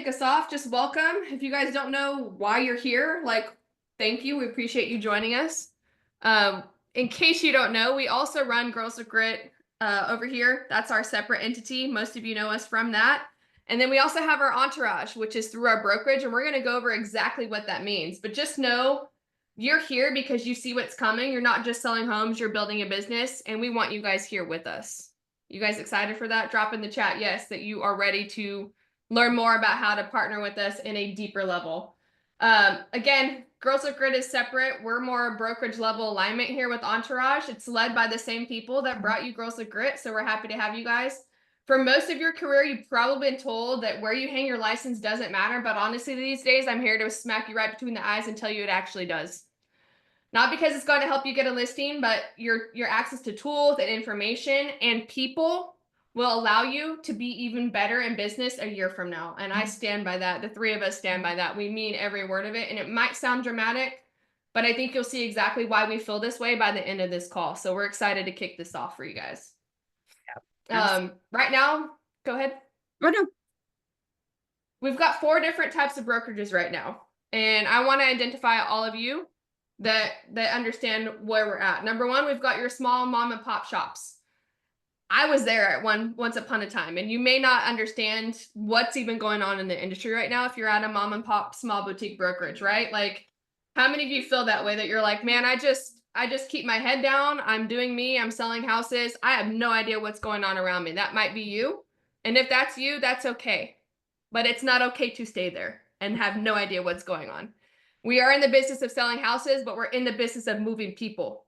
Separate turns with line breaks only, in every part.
Kick us off, just welcome. If you guys don't know why you're here, thank you. We appreciate you joining us. In case you don't know, we also run Girls with Grit over here. That's our separate entity. Most of you know us from that. And then we also have our entourage, which is through our brokerage, and we're going to go over exactly what that means. But just know you're here because you see what's coming. You're not just selling homes, you're building a business, and we want you guys here with us. You guys excited for that? Drop in the chat, yes, that you are ready to learn more about how to partner with us in a deeper level. Again, Girls with Grit is separate. We're more brokerage level alignment here with Entourage. It's led by the same people that brought you Girls with Grit, so we're happy to have you guys. For most of your career, you've probably been told that where you hang your license doesn't matter, but honestly, these days, I'm here to smack you right between the eyes and tell you it actually does. Not because it's going to help you get a listing, but your access to tools and information and people will allow you to be even better in business a year from now. And I stand by that. The three of us stand by that. We mean every word of it. And it might sound dramatic, but I think you'll see exactly why we feel this way by the end of this call. So we're excited to kick this off for you guys. Right now, go ahead.
Oh, no.
We've got 4 different types of brokerages right now. And I want to identify all of you that understand where we're at. Number 1, we've got your small mom and pop shops. I was there at once upon a time, and you may not understand what's even going on in the industry right now if you're at a mom and pop small boutique brokerage, right? Like, how many of you feel that way, that you're like, man, I just keep my head down. I'm doing me. I'm selling houses. I have no idea what's going on around me. That might be you. And if that's you, that's okay. But it's not okay to stay there and have no idea what's going on. We are in the business of selling houses, but we're in the business of moving people.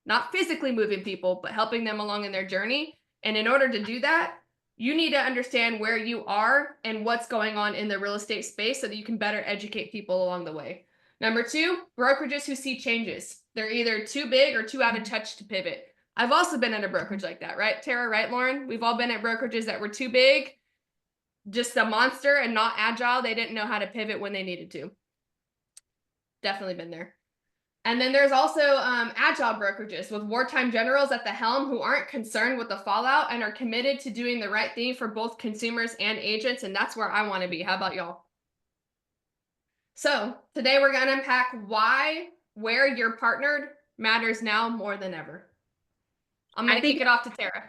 Not physically moving people, but helping them along in their journey. And in order to do that, you need to understand where you are and what's going on in the real estate space so that you can better educate people along the way. Number 2, brokerages who see changes. They're either too big or too out of touch to pivot. I've also been at a brokerage like that, right, Tara? Right, Lauren? We've all been at brokerages that were too big, just a monster and not agile. They didn't know how to pivot when they needed to. Definitely been there. And then there's also agile brokerages with wartime generals at the helm who aren't concerned with the fallout and are committed to doing the right thing for both consumers and agents. And that's where I want to be. How about y'all? So today we're going to unpack why where you're partnered matters now more than ever. I'm going to kick it off to Tara.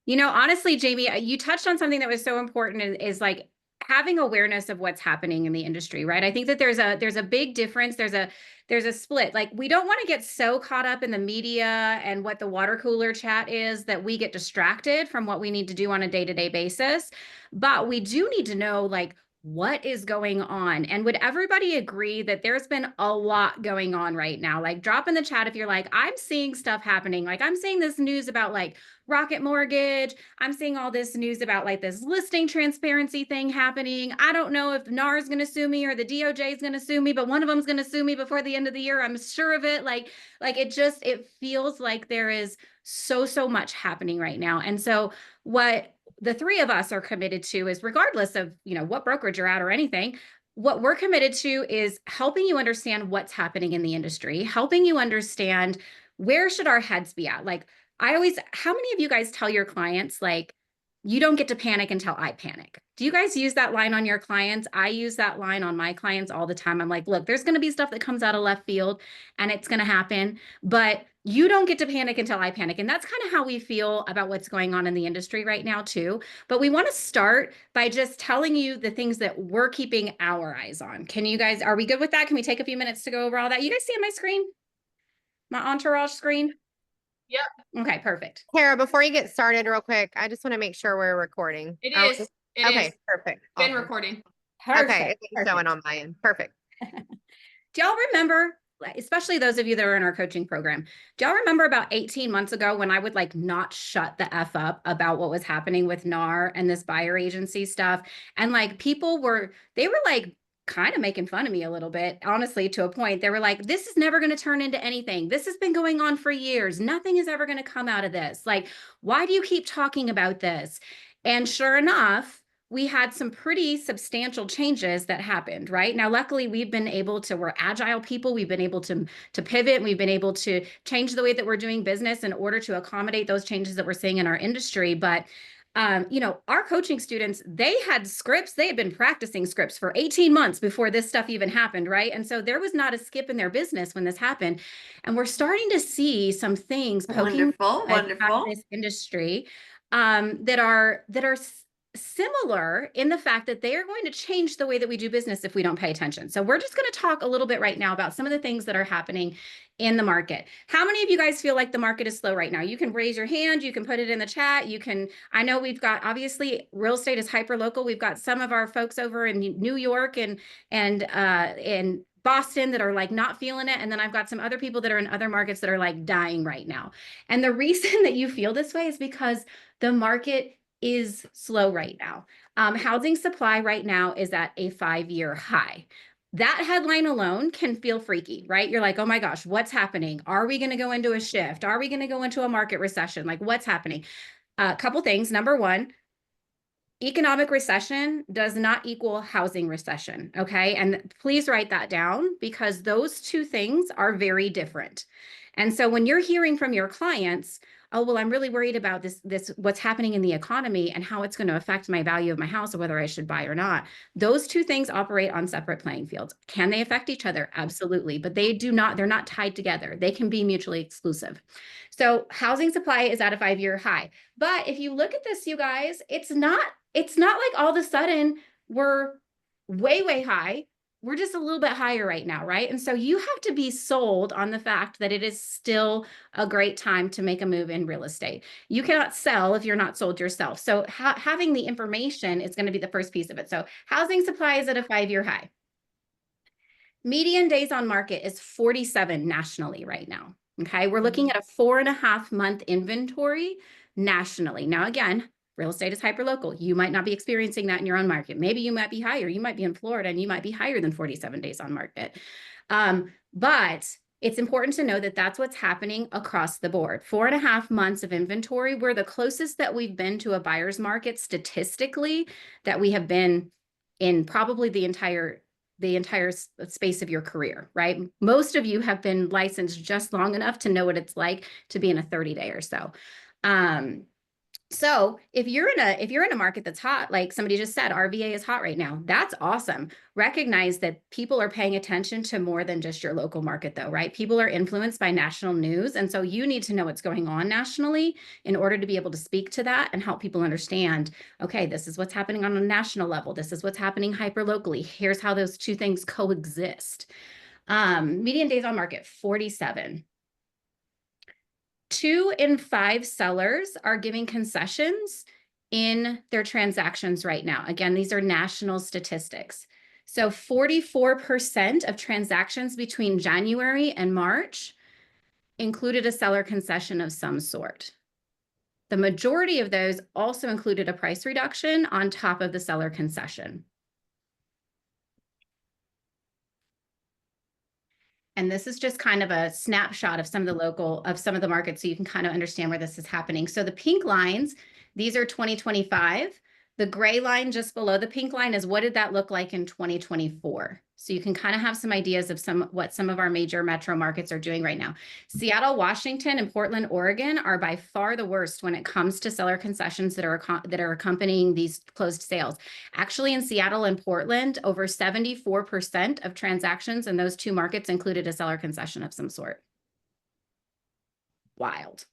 You know, honestly, Jamie, you touched on something that was so important is like having awareness of what's happening in the industry, right? I think that there's a big difference. There's a split. Like, we don't want to get so caught up in the media and what the water cooler chat is that we get distracted from what we need to do on a day-to-day basis. But we do need to know, like, what is going on? And would everybody agree that there's been a lot going on right now? Like, drop in the chat if you're like, I'm seeing stuff happening. Like, I'm seeing this news about like Rocket Mortgage. I'm seeing all this news about like this listing transparency thing happening. I don't know if NAR is going to sue me or the DOJ is going to sue me, but one of them is going to sue me before the end of the year. I'm sure of it. Like it feels like there is so much happening right now. And so what the three of us are committed to is, regardless of, you know, what brokerage you're at or anything, what we're committed to is helping you understand what's happening in the industry, helping you understand where should our heads be at. Like, how many of you guys tell your clients, like, you don't get to panic until I panic? Do you guys use that line on your clients? I use that line on my clients all the time. I'm like, look, there's going to be stuff that comes out of left field and it's going to happen, but you don't get to panic until I panic. And that's kind of how we feel about what's going on in the industry right now too. But we want to start by just telling you the things that we're keeping our eyes on. Are we good with that? Can we take a few minutes to go over all that? You guys see on my screen? My entourage screen?
Yep.
Okay, perfect.
Tara, before you get started real quick, I just want to make sure we're recording.
It is.
Okay, perfect.
Been recording.
Perfect.
Okay, it's showing on my end. Perfect.
Do y'all remember, especially those of you that are in our coaching program, do y'all remember about 18 months ago when I would like not shut the F up about what was happening with NAR and this buyer agency stuff? And like they were like kind of making fun of me a little bit, honestly, to a point. They were like, this is never going to turn into anything. This has been going on for years. Nothing is ever going to come out of this. Like, why do you keep talking about this? And sure enough, we had some pretty substantial changes that happened, right? Now, luckily, we're agile people. We've been able to pivot. And we've been able to change the way that we're doing business in order to accommodate those changes that we're seeing in our industry. But You know, our coaching students, they had scripts, they had been practicing scripts for 18 months before this stuff even happened, right? And so there was not a skip in their business when this happened. And we're starting to see some things poking at this industry that are similar in the fact that they are going to change the way that we do business if we don't pay attention. So we're just going to talk a little bit right now about some of the things that are happening in the market. How many of you guys feel like the market is slow right now? You can raise your hand, you can put it in the chat, you can, I know we've got, obviously real estate is hyper local. We've got some of our folks over in New York and in Boston that are like not feeling it. And then I've got some other people that are in other markets that are like dying right now. And the reason that you feel this way is because the market is slow right now. Housing supply right now is at a 5-year high. That headline alone can feel freaky, right? You're like, oh my gosh, what's happening? Are we going to go into a shift? Are we going to go into a market recession? Like, what's happening? A couple things. Number one, economic recession does not equal housing recession, okay? And please write that down because those two things are very different. And so when you're hearing from your clients, oh, well, I'm really worried about this, what's happening in the economy and how it's going to affect my value of my house or whether I should buy or not. Those two things operate on separate playing fields. Can they affect each other? Absolutely. But they do not, they're not tied together. They can be mutually exclusive. So housing supply is at a 5-year high. But if you look at this, you guys, it's not like all of a sudden we're way, way high. We're just a little bit higher right now, right? And so you have to be sold on the fact that it is still a great time to make a move in real estate. You cannot sell if you're not sold yourself. So having the information is going to be the first piece of it. So housing supply is at a 5-year high. Median days on market is 47 nationally right now. Okay, we're looking at a 4.5-month inventory nationally. Now, again, real estate is hyperlocal. You might not be experiencing that in your own market. Maybe you might be higher. You might be in Florida and you might be higher than 47 days on market. But it's important to know that that's what's happening across the board. 4.5 months of inventory. We're the closest that we've been to a buyer's market statistically that we have been in probably the entire space of your career, right? Most of you have been licensed just long enough to know what it's like to be in a 30-day or so. So if you're in a market that's hot, like somebody just said, RVA is hot right now. That's awesome. Recognize that people are paying attention to more than just your local market though, right? People are influenced by national news. And so you need to know what's going on nationally in order to be able to speak to that and help people understand, okay, this is what's happening on a national level. This is what's happening hyper locally. Here's how those two things coexist. Median days on market, 47. 2 in 5 sellers are giving concessions in their transactions right now. Again, these are national statistics. So 44% of transactions between January and March included a seller concession of some sort. The majority of those also included a price reduction on top of the seller concession. And this is just kind of a snapshot of some of the markets so you can kind of understand where this is happening. So the pink lines, these are 2025. The gray line just below the pink line is what did that look like in 2024? So you can kind of have some ideas of what some of our major metro markets are doing right now. Seattle, Washington, and Portland, Oregon are by far the worst when it comes to seller concessions that are accompanying these closed sales. Actually, in Seattle and Portland, over 74% of transactions in those two markets included a seller concession of some sort. Wild.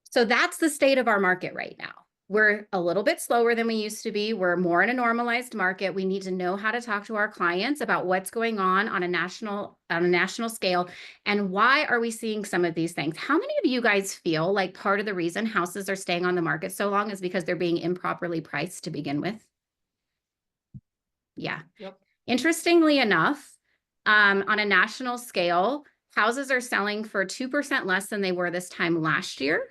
So that's the state of our market right now. We're a little bit slower than we used to be. We're more in a normalized market. We need to know how to talk to our clients about what's going on a national scale and why are we seeing some of these things. How many of you guys feel like part of the reason houses are staying on the market so long is because they're being improperly priced to begin with? Yeah. Yep. Interestingly enough, on a national scale, houses are selling for 2% less than they were this time last year,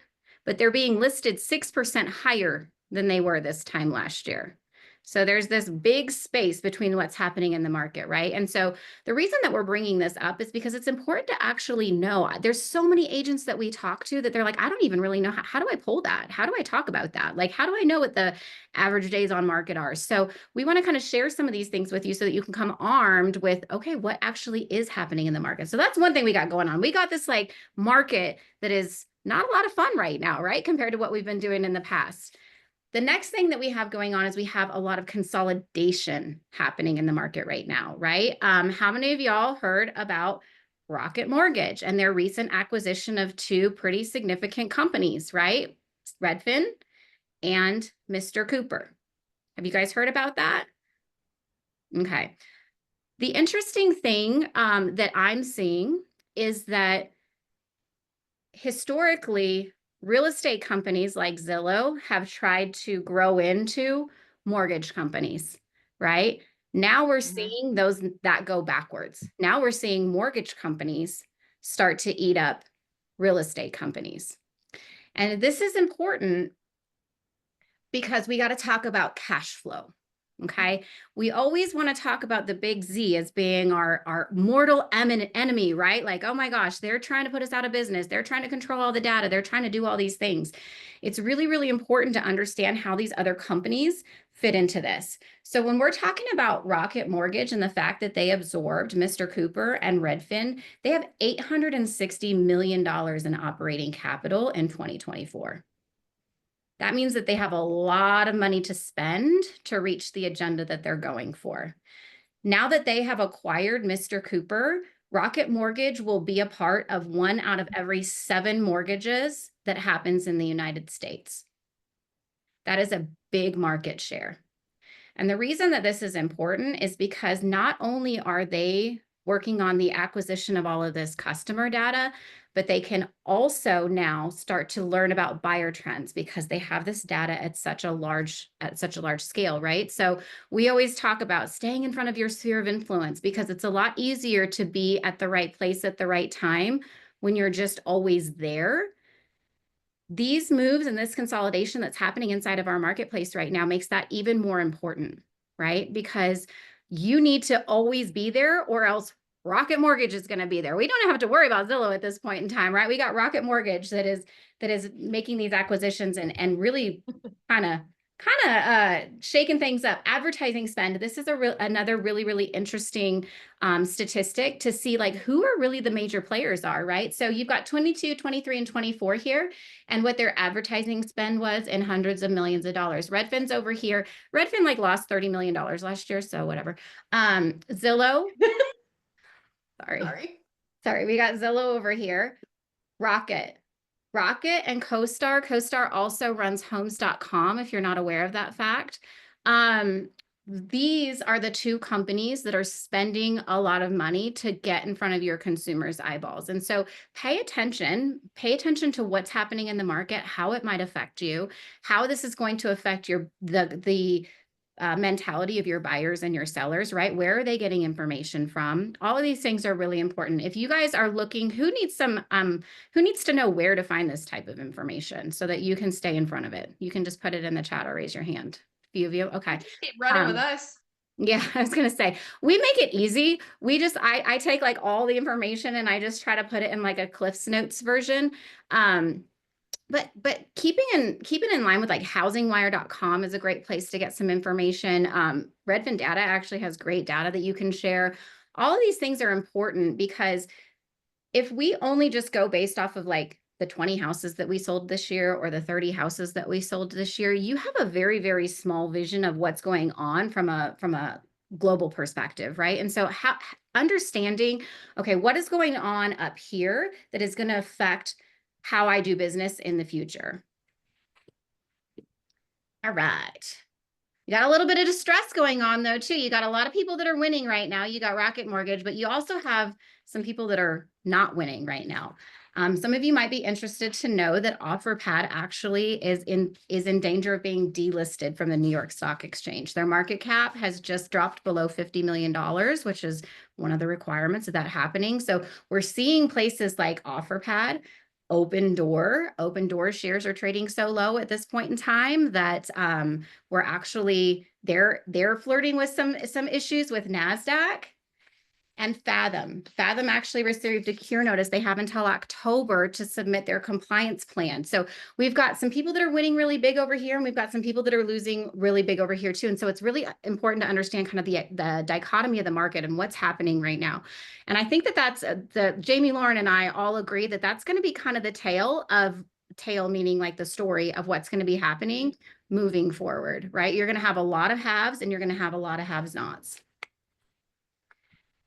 but they're being listed 6% higher than they were this time last year. So there's this big space between what's happening in the market, right? And so the reason that we're bringing this up is because it's important to actually know. There's so many agents that we talk to that they're like, I don't even really know how do I pull that? How do I talk about that? Like, how do I know what the average days on market are? So we want to kind of share some of these things with you so that you can come armed with, okay, what actually is happening in the market? So that's one thing we got going on. We got this like market that is not a lot of fun right now, right? Compared to what we've been doing in the past. The next thing that we have going on is we have a lot of consolidation happening in the market right now, right? How many of y'all heard about Rocket Mortgage and their recent acquisition of two pretty significant companies, right? Redfin and Mr. Cooper. Have you guys heard about that? Okay. The interesting thing that I'm seeing is that historically, real estate companies like Zillow have tried to grow into mortgage companies, right? Now we're seeing those that go backwards. Now we're seeing mortgage companies start to eat up real estate companies. And this is important because we got to talk about cash flow. Okay. We always want to talk about the big Z as being our mortal enemy, right? Like, oh my gosh, they're trying to put us out of business. They're trying to control all the data. They're trying to do all these things. It's really, really important to understand how these other companies fit into this. So when we're talking about Rocket Mortgage and the fact that they absorbed Mr. Cooper and Redfin, they have $860 million in operating capital in 2024. That means that they have a lot of money to spend to reach the agenda that they're going for. Now that they have acquired Mr. Cooper, Rocket Mortgage will be a part of 1 out of every 7 mortgages that happens in the United States. That is a big market share. And the reason that this is important is because not only are they working on the acquisition of all of this customer data, but they can also now start to learn about buyer trends because they have this data at such a large scale, right? So we always talk about staying in front of your sphere of influence because it's a lot easier to be at the right place at the right time when you're just always there. These moves and this consolidation that's happening inside of our marketplace right now makes that even more important, right? Because you need to always be there or else Rocket Mortgage is going to be there. We don't have to worry about Zillow at this point in time, right? We got Rocket Mortgage that is making these acquisitions and really kind of shaking things up. Advertising spend. This is another really, really interesting statistic to see like who are really the major players are, right? So you've got 22, 23, and 24 here, and what their advertising spend was in hundreds of millions of dollars. Redfin's over here. Redfin like lost $30 million last year, so whatever. Zillow. Sorry, we got Zillow over here. Rocket and CoStar. CoStar also runs homes.com if you're not aware of that fact. These are the two companies that are spending a lot of money to get in front of your consumers' eyeballs. And so pay attention to what's happening in the market, how it might affect you, how this is going to affect the mentality of your buyers and your sellers, right? Where are they getting information from? All of these things are really important. If you guys are looking, who needs to know where to find this type of information so that you can stay in front of it? You can just put it in the chat or raise your hand. A few of you. Okay.
Keep running with us.
Yeah, I was going to say, we make it easy. I take like all the information and I just try to put it in like a Cliff's Notes version. But keeping in line with like housingwire.com is a great place to get some information. Redfin data actually has great data that you can share. All of these things are important because if we only just go based off of like the 20 houses that we sold this year or the 30 houses that we sold this year, you have a very, very small vision of what's going on from a global perspective, right? And so understanding, okay, what is going on up here that is going to affect how I do business in the future. All right. You got a little bit of distress going on though, too. You got a lot of people that are winning right now. You got Rocket Mortgage, but you also have some people that are not winning right now. Some of you might be interested to know that OfferPad actually is in danger of being delisted from the New York Stock Exchange. Their market cap has just dropped below $50 million, which is one of the requirements of that happening. So we're seeing places like OfferPad, Open Door shares are trading so low at this point in time that we're actually They're flirting with some issues with NASDAQ. And Fathom actually received a cure notice. They have until October to submit their compliance plan. So we've got some people that are winning really big over here, and we've got some people that are losing really big over here too. And so it's really important to understand kind of the dichotomy of the market and what's happening right now. And I think that that's the Jamie, Lauren, and I all agree that that's going to be kind of the tale meaning like the story of what's going to be happening moving forward, right? You're going to have a lot of haves and you're going to have a lot of have-nots.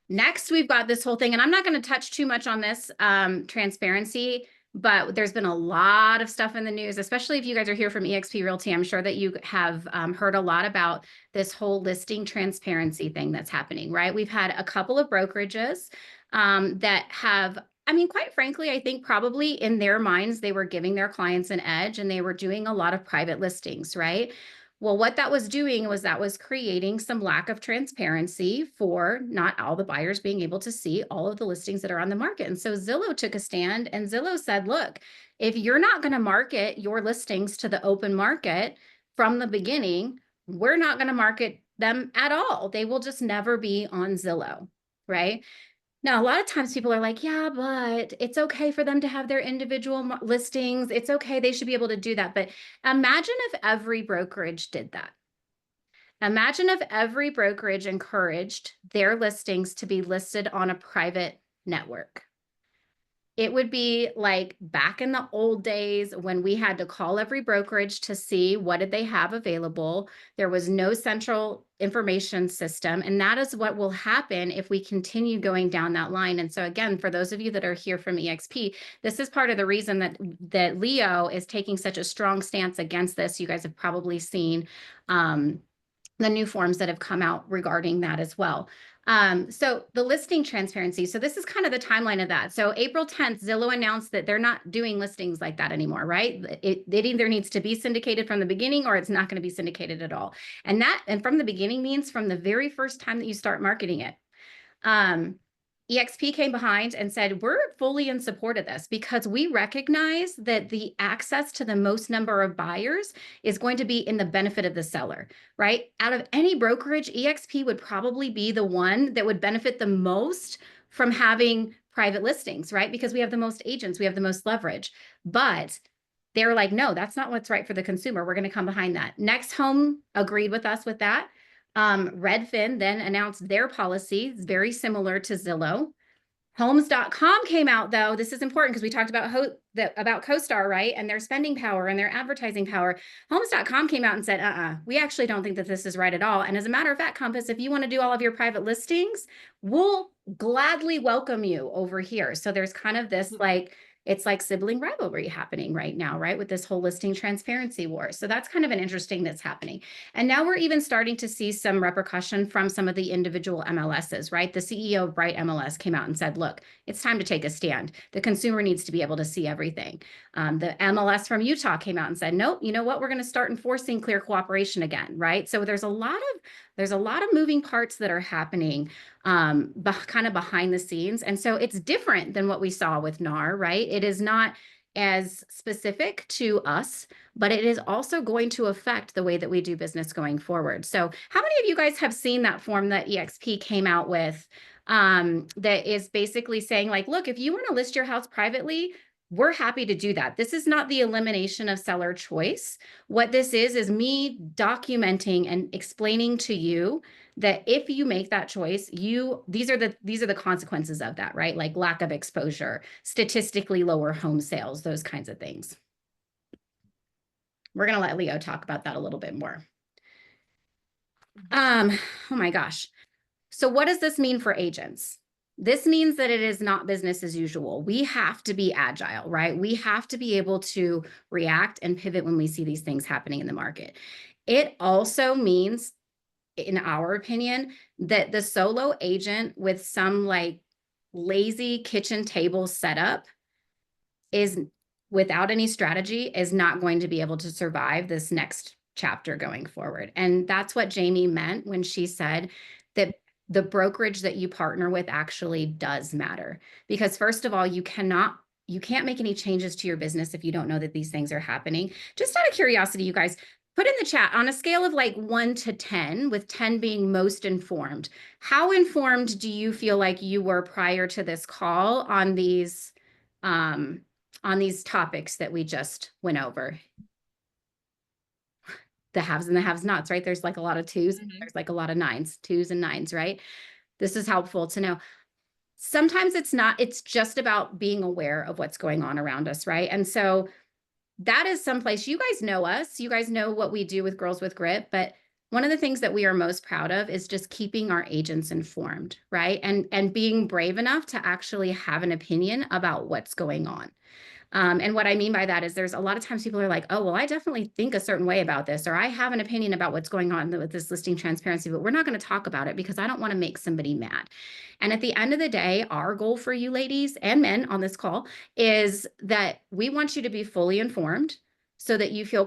Next, we've got this whole thing, and I'm not going to touch too much on this transparency, but there's been a lot of stuff in the news, especially if you guys are here from EXP Realty. I'm sure that you have heard a lot about this whole listing transparency thing that's happening, right? We've had a couple of brokerages that have, I mean, quite frankly, I think probably in their minds, they were giving their clients an edge and they were doing a lot of private listings, right? Well, what that was doing was that was creating some lack of transparency for not all the buyers being able to see all of the listings that are on the market. And so Zillow took a stand and Zillow said, look, if you're not going to market your listings to the open market from the beginning, we're not going to market them at all. They will just never be on Zillow, right? Now, a lot of times people are like, yeah, but it's okay for them to have their individual listings. It's okay. They should be able to do that. But imagine if every brokerage did that. Imagine if every brokerage encouraged their listings to be listed on a private network. It would be like back in the old days when we had to call every brokerage to see what did they have available. There was no central information system. And that is what will happen if we continue going down that line. And so again, for those of you that are here from EXP, this is part of the reason that Leo is taking such a strong stance against this. You guys have probably seen the new forms that have come out regarding that as well. So the listing transparency. So this is kind of the timeline of that. So April 10th, Zillow announced that they're not doing listings like that anymore, right? It either needs to be syndicated from the beginning or it's not going to be syndicated at all. And from the beginning means from the very first time that you start marketing it. EXP came behind and said, we're fully in support of this because we recognize that the access to the most number of buyers is going to be in the benefit of the seller, right? Out of any brokerage, EXP would probably be the one that would benefit the most from having private listings, right? Because we have the most agents, we have the most leverage. But they're like, no, that's not what's right for the consumer. We're going to come behind that. Next Home agreed with us with that. Redfin then announced their policy, it's very similar to Zillow. Homes.com came out though. This is important because we talked about CoStar, right? And their spending power and their advertising power. Homes.com came out and said, we actually don't think that this is right at all. And as a matter of fact, Compass, if you want to do all of your private listings, we'll gladly welcome you over here. So there's kind of this like, it's like sibling rivalry happening right now, right? With this whole listing transparency war. So that's kind of an interesting that's happening. And now we're even starting to see some repercussion from some of the individual MLSs, right? The CEO of Bright MLS came out and said, look, it's time to take a stand. The consumer needs to be able to see everything. The MLS from Utah came out and said, nope, you know what? We're going to start enforcing clear cooperation again, right? So there's a lot of moving parts that are happening kind of behind the scenes. And so it's different than what we saw with NAR, right? It is not as specific to us, but it is also going to affect the way that we do business going forward. So how many of you guys have seen that form that EXP came out with that is basically saying like, look, if you want to list your house privately, we're happy to do that. This is not the elimination of seller choice. What this is me documenting and explaining to you that if you make that choice, these are the consequences of that, right? Like lack of exposure, statistically lower home sales, those kinds of things. We're going to let Leo talk about that a little bit more. Oh my gosh. So what does this mean for agents? This means that it is not business as usual. We have to be agile, right? We have to be able to react and pivot when we see these things happening in the market. It also means, in our opinion, that the solo agent with some like lazy kitchen table setup is without any strategy is not going to be able to survive this next chapter going forward. And that's what Jamie meant when she said that the brokerage that you partner with actually does matter. Because first of all, you can't make any changes to your business if you don't know that these things are happening. Just out of curiosity, you guys, put in the chat, on a scale of like 1 to 10, with 10 being most informed, how informed do you feel like you were prior to this call on these topics that we just went over? The haves and the have-nots, right? There's like a lot of twos, there's like a lot of nines, twos and nines, right? This is helpful to know. Sometimes it's just about being aware of what's going on around us, right? And so that is someplace, you guys know us, you guys know what we do with Girls with Grit, but one of the things that we are most proud of is just keeping our agents informed, right? And being brave enough to actually have an opinion about what's going on. And what I mean by that is there's a lot of times people are like, oh, well, I definitely think a certain way about this, or I have an opinion about what's going on with this listing transparency, but we're not going to talk about it because I don't want to make somebody mad. And at the end of the day, our goal for you ladies and men on this call is that we want you to be fully informed so that you feel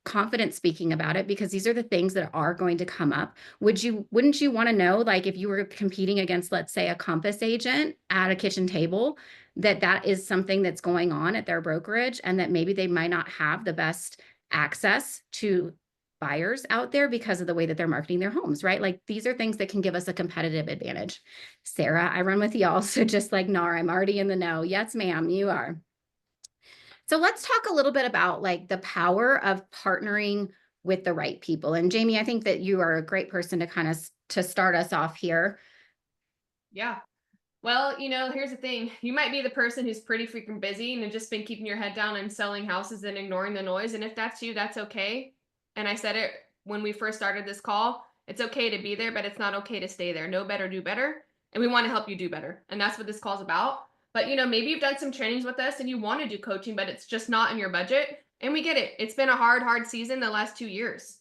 confident speaking about it, because these are the things that are going to come up. Wouldn't you want to know, like if you were competing against, let's say, a Compass agent at a kitchen table, that is something that's going on at their brokerage, and that maybe they might not have the best access to buyers out there because of the way that they're marketing their homes, right? Like these are things that can give us a competitive advantage. Sarah, I run with y'all, so just like Nar, I'm already in the know. Yes, ma'am, you are. So let's talk a little bit about like the power of partnering with the right people. And Jamie, I think that you are a great person to kind of to start us off here.
Yeah. Well, here's the thing. You might be the person who's pretty freaking busy and have just been keeping your head down and selling houses and ignoring the noise. And if that's you, that's okay. And I said it when we first started this call. It's okay to be there, but it's not okay to stay there. Know better, do better. And we want to help you do better. And that's what this call is about. But, maybe you've done some trainings with us and you want to do coaching, but it's just not in your budget. And we get it. It's been a hard season the last 2 years.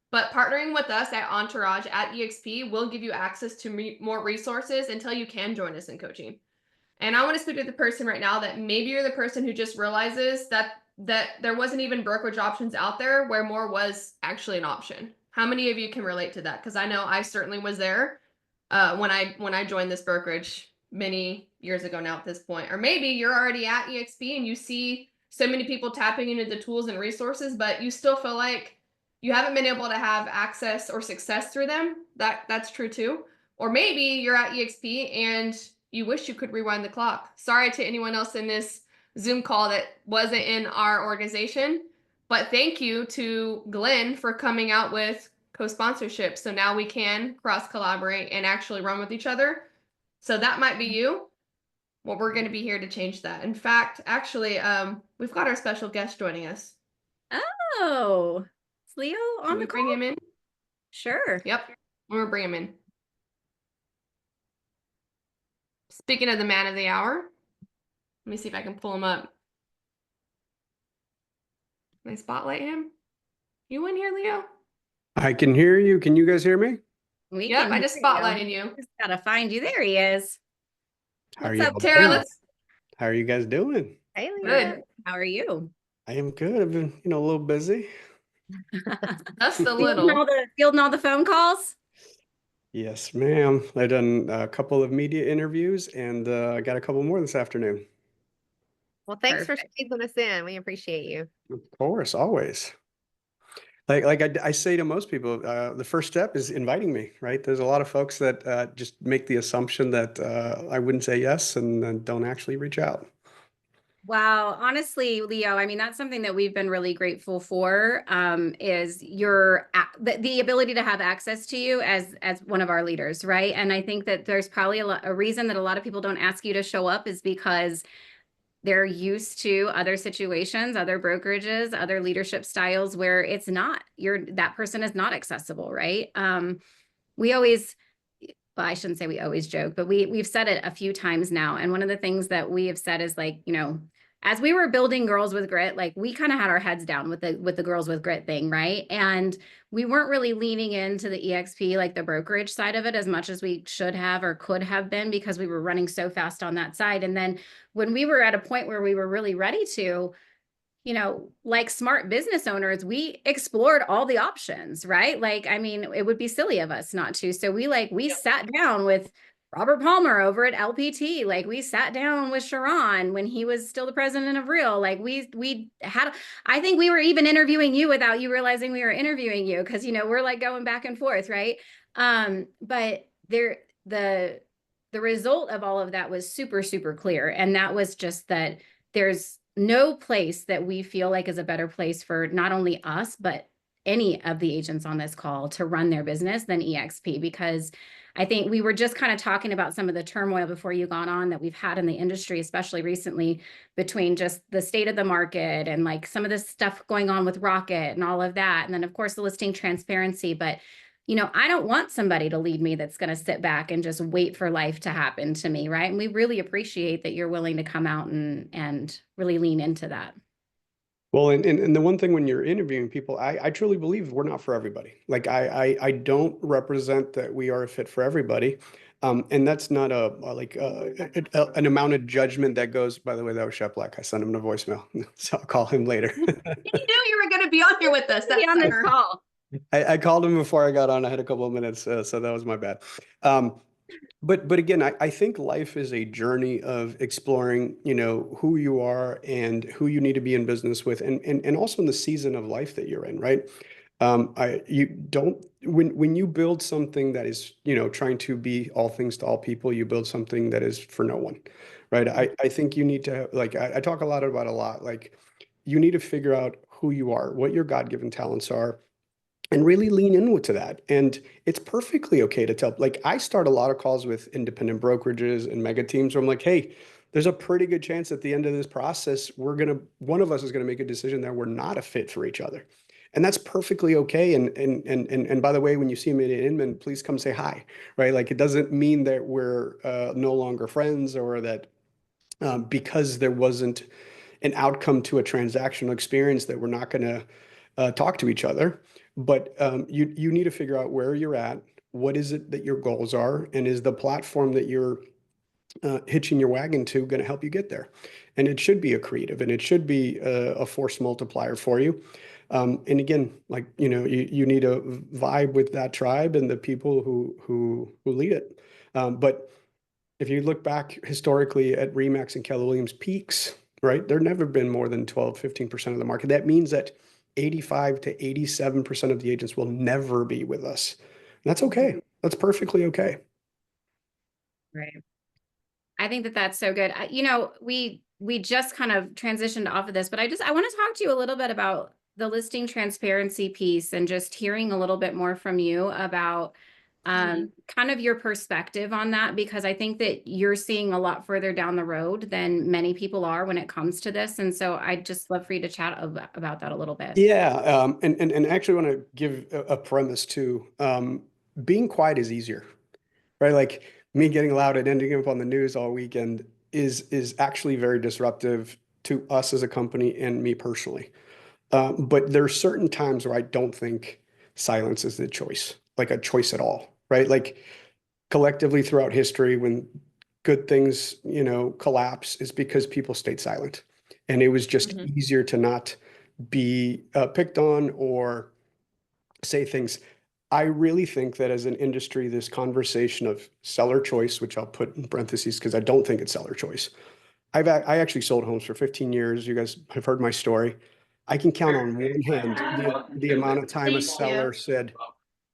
But partnering with us at Entourage at EXP will give you access to more resources until you can join us in coaching. And I want to speak to the person right now that maybe you're the person who just realizes that there wasn't even brokerage options out there where more was actually an option. How many of you can relate to that? Because I know I certainly was there when I joined this brokerage many years ago now at this point. Or maybe you're already at EXP and you see so many people tapping into the tools and resources, but you still feel like you haven't been able to have access or success through them. That's true too. Or maybe you're at EXP and you wish you could rewind the clock. Sorry to anyone else in this Zoom call that wasn't in our organization, but thank you to Glenn for coming out with co-sponsorship. So now we can cross collaborate and actually run with each other. So that might be you. Well, we're going to be here to change that. In fact, actually, we've got our special guest joining us.
Oh, is Leo on
Can
the
we bring
call?
him in?
Sure.
Yep. I'm going to bring him in. Speaking of the man of the hour, let me see if I can pull him up. Can I spotlight him? You in here, Leo?
I can hear you. Can you guys hear me?
Yep, I just spotlighted you.
Just gotta find you. There he is.
How
What's
are
up,
y'all
Tara?
doing? How are you guys doing?
Hey, Leah.
Good.
How are you?
I am good. I've been, a little busy.
Just a
Fielding
little.
fielding all the phone calls?
Yes, ma'am. I've done a couple of media interviews and I got a couple more this afternoon.
Well, thanks for
Perfect.
squeezing us in. We appreciate you.
Of course, always. Like I say to most people, the first step is inviting me, right? There's a lot of folks that just make the assumption that I wouldn't say yes and don't actually reach out.
Wow. Honestly, Leo, I mean, that's something that we've been really grateful for, is the ability to have access to you as one of our leaders, right? And I think that there's probably a reason that a lot of people don't ask you to show up is because they're used to other situations, other brokerages, other leadership styles where it's not, that person is not accessible, right? We always, well, I shouldn't say we always joke, but we've said it a few times now. And one of the things that we have said is like, as we were building Girls with Grit, like we kind of had our heads down with the Girls with Grit thing, right? And we weren't really leaning into the EXP, like the brokerage side of it, as much as we should have or could have been, because we were running so fast on that side. And then when we were at a point where we were really ready to, like smart business owners, we explored all the options, right? Like, I mean, it would be silly of us not to. So we sat down with Robert Palmer over at LPT. Like we sat down with Sharon when he was still the president of Real. Like we had, I think we were even interviewing you without you realizing we were interviewing you, because, you know, we're like going back and forth, right? But the result of all of that was super, super clear. And that was just that there's no place that we feel like is a better place for not only us, but any of the agents on this call to run their business than EXP, because I think we were just kind of talking about some of the turmoil before you got on that we've had in the industry, especially recently, between just the state of the market and like some of this stuff going on with Rocket and all of that. And then of course the listing transparency. But, you know, I don't want somebody to lead me that's going to sit back and just wait for life to happen to me, right? And we really appreciate that you're willing to come out and really lean into that.
Well, and the one thing when you're interviewing people, I truly believe we're not for everybody. Like I don't represent that we are a fit for everybody. And that's not an amount of judgment that goes, by the way, that was Shep Black. I sent him a voicemail, so I'll call him later.
You knew you were going to be on here with us.
Be on this call.
I called him before I got on. I had a couple of minutes, so that was my bad. But again, I think life is a journey of exploring, you know, who you are and who you need to be in business with, and also in the season of life that you're in, right? You don't when you build something that is, you know, trying to be all things to all people, you build something that is for no one, right? I think you need to like I talk a lot, like you need to figure out who you are, what your God-given talents are, and really lean into that. And it's perfectly okay to tell, like I start a lot of calls with independent brokerages and mega teams where I'm like, hey, there's a pretty good chance at the end of this process, one of us is gonna make a decision that we're not a fit for each other. And that's perfectly okay. And by the way, when you see me at Inman, please come say hi, right? Like it doesn't mean that we're no longer friends, or that because there wasn't an outcome to a transactional experience that we're not going to talk to each other. But you need to figure out where you're at, what is it that your goals are, and is the platform that you're hitching your wagon to going to help you get there? And it should be accretive, and it should be a force multiplier for you. And again, like, you know, you need to vibe with that tribe and the people who lead it. But if you look back historically at Remax and Keller Williams peaks, right, there never been more than 12, 15% of the market. That means that 85 to 87% of the agents will never be with us. And that's okay. That's perfectly okay.
Right. I think that that's so good. You know, we just kind of transitioned off of this, but I want to talk to you a little bit about the listing transparency piece and just hearing a little bit more from you about kind of your perspective on that, because I think that you're seeing a lot further down the road than many people are when it comes to this. And so I'd just love for you to chat about that a little bit.
Yeah. And actually want to give a premise too. Being quiet is easier, right? Like me getting loud and ending up on the news all weekend is actually very disruptive to us as a company and me personally. But there are certain times where I don't think silence is the choice, like a choice at all, right? Like collectively throughout history, when good things, you know, collapse, is because people stayed silent. And it was just easier to not be picked on or say things. I really think that as an industry, this conversation of seller choice, which I'll put in parentheses because I don't think it's seller choice. I actually sold homes for 15 years. You guys have heard my story. I can count on one hand the amount of time a seller said,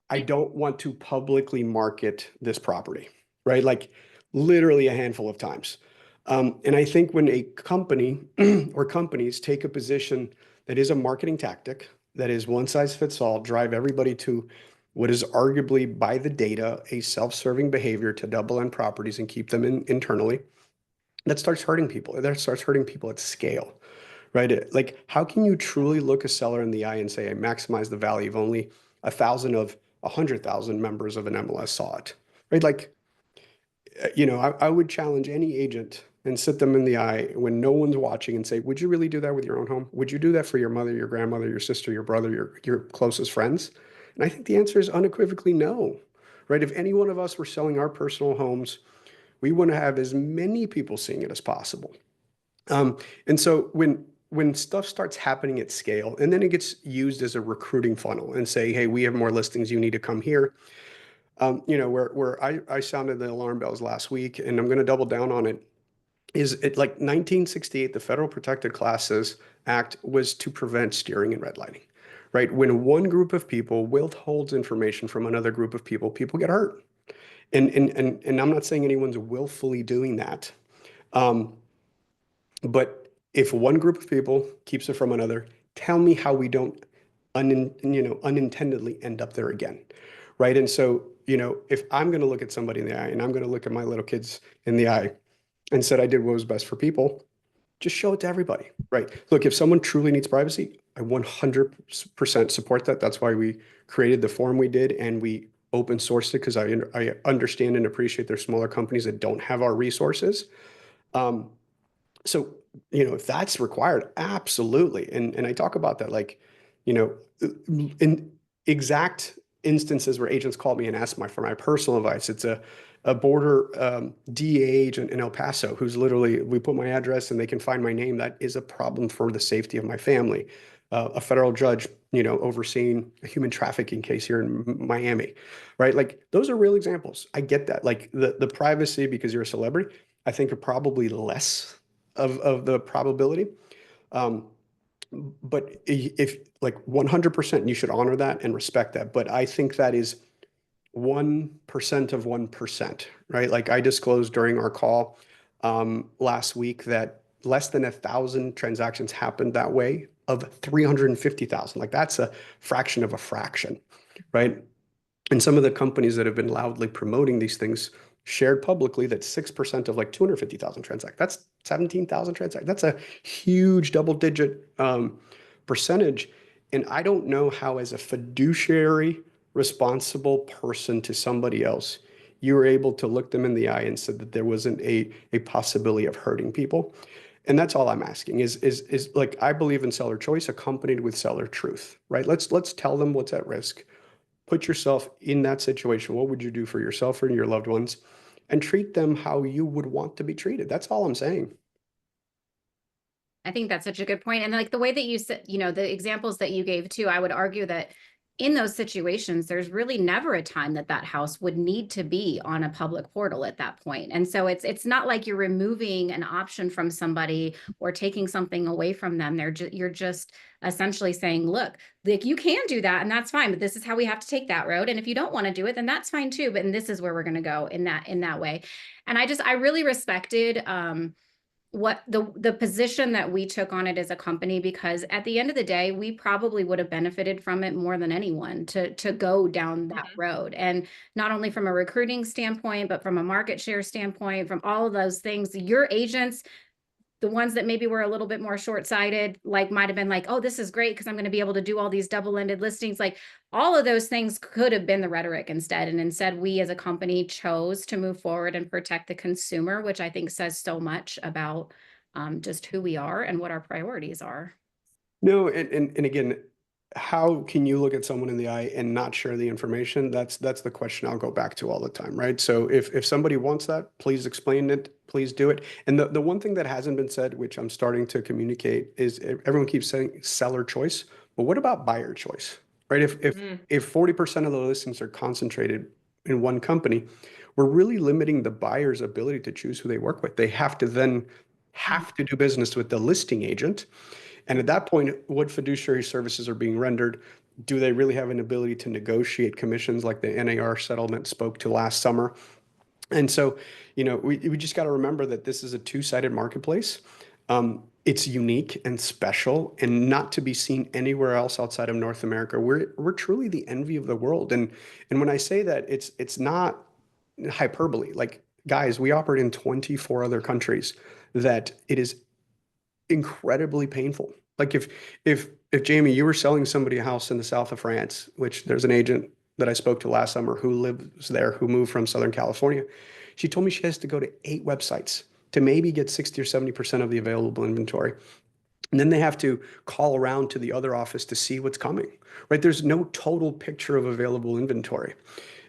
I don't want to publicly market this property, right? Like literally a handful of times. And I think when a company or companies take a position that is a marketing tactic, that is one size fits all, drive everybody to what is arguably by the data, a self-serving behavior to double end properties and keep them internally, that starts hurting people. That starts hurting people at scale, right? Like, how can you truly look a seller in the eye and say, I maximize the value of only 1,000 of 100,000 members of an MLS saw it, right? Like, you know, I would challenge any agent and sit them in the eye when no one's watching and say, would you really do that with your own home? Would you do that for your mother, your grandmother, your sister, your brother, your closest friends? And I think the answer is unequivocally no, right? If any one of us were selling our personal homes, we want to have as many people seeing it as possible. And so when stuff starts happening at scale, and then it gets used as a recruiting funnel and say, hey, we have more listings, you need to come here. Where I sounded the alarm bells last week, and I'm going to double down on it, is it like 1968, the Federal Protected Classes Act was to prevent steering and redlining, right? When one group of people withholds information from another group of people, people get hurt. And I'm not saying anyone's willfully doing that. Um, but if one group of people keeps it from another, tell me how we don't unintendedly end up there again, right? And so, if I'm going to look at somebody in the eye and I'm going to look at my little kids in the eye and said I did what was best for people, just show it to everybody, right? Look, if someone truly needs privacy, I 100% support that. That's why we created the forum we did, and we open sourced it, because I understand and appreciate there's smaller companies that don't have our resources. Um, so, if that's required, absolutely. And I talk about that, like, in exact instances where agents called me and asked for my personal advice. It's a border DA agent in El Paso who's literally, we put my address and they can find my name. That is a problem for the safety of my family. A federal judge, overseeing a human trafficking case here in Miami, right? Like, those are real examples. I get that. Like, the privacy, because you're a celebrity, I think are probably less of the probability. But if like 100%, you should honor that and respect that. But I think that is 1% of 1%, right? Like, I disclosed during our call last week that less than 1,000 transactions happened that way of 350,000. Like, that's a fraction of a fraction, right? And some of the companies that have been loudly promoting these things shared publicly that 6% of like 250,000 transactions, that's 17,000 transactions. That's a huge double-digit percentage. And I don't know how, as a fiduciary responsible person to somebody else, you were able to look them in the eye and said that there wasn't a possibility of hurting people. And that's all I'm asking is like, I believe in seller choice accompanied with seller truth, right? Let's tell them what's at risk. Put yourself in that situation. What would you do for yourself and your loved ones? And treat them how you would want to be treated. That's all I'm saying.
I think that's such a good point. And like the way that you said, the examples that you gave too, I would argue that in those situations, there's really never a time that that house would need to be on a public portal at that point. And so it's not like you're removing an option from somebody or taking something away from them. You're just essentially saying, look, like, you can do that and that's fine, but this is how we have to take that road. And if you don't want to do it, then that's fine too. But this is where we're going to go in that way. And I really respected what the position that we took on it as a company, because at the end of the day, we probably would have benefited from it more than anyone to go down that road. And not only from a recruiting standpoint, but from a market share standpoint, from all of those things, your agents, the ones that maybe were a little bit more short-sighted, like might have been like, oh, this is great because I'm going to be able to do all these double-ended listings. Like, all of those things could have been the rhetoric instead. And instead, we as a company chose to move forward and protect the consumer, which I think says so much about just who we are and what our priorities are.
No, and again, how can you look at someone in the eye and not share the information? That's the question I'll go back to all the time, right? So if somebody wants that, please explain it, please do it. And the one thing that hasn't been said, which I'm starting to communicate, is everyone keeps saying seller choice, but what about buyer choice, right? If 40% of the listings are concentrated in one company, we're really limiting the buyer's ability to choose who they work with. They have to do business with the listing agent. And at that point, what fiduciary services are being rendered? Do they really have an ability to negotiate commissions like the NAR settlement spoke to last summer? And so, we just got to remember that this is a two-sided marketplace. It's unique and special and not to be seen anywhere else outside of North America. We're truly the envy of the world. And when I say that, it's not hyperbole. Like, guys, we operate in 24 other countries that it is incredibly painful. Like, if Jamie, you were selling somebody a house in the south of France, which there's an agent that I spoke to last summer who lives there, who moved from Southern California. She told me she has to go to 8 websites to maybe get 60 or 70% of the available inventory. And then they have to call around to the other office to see what's coming, right? There's no total picture of available inventory.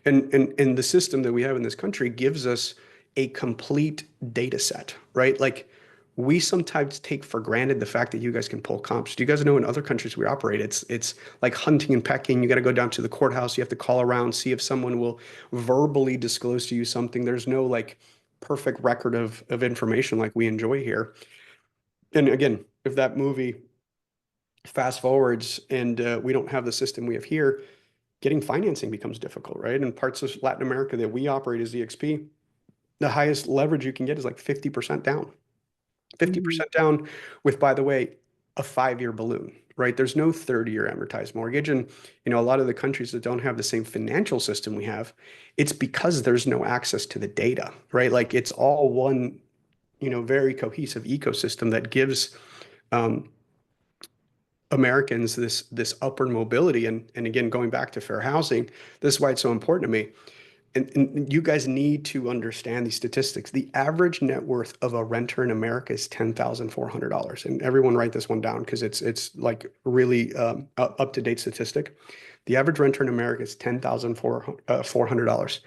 And the system that we have in this country gives us a complete data set, right? Like, we sometimes take for granted the fact that you guys can pull comps. Do you guys know in other countries we operate, it's like hunting and pecking. You got to go down to the courthouse. You have to call around, see if someone will verbally disclose to you something. There's no like perfect record of information like we enjoy here. And again, if that movie fast forwards and we don't have the system we have here, getting financing becomes difficult, right? In parts of Latin America that we operate as EXP, the highest leverage you can get is like 50% down. 50% down with, by the way, a 5-year balloon, right? There's no 30-year amortized mortgage. And, a lot of the countries that don't have the same financial system we have, it's because there's no access to the data, right? Like it's all one, very cohesive ecosystem that gives Americans this upward mobility. And again, going back to fair housing, this is why it's so important to me. And you guys need to understand these statistics. The average net worth of a renter in America is $10,400. And everyone write this one down because it's like really up-to-date statistic. The average renter in America is $10,400.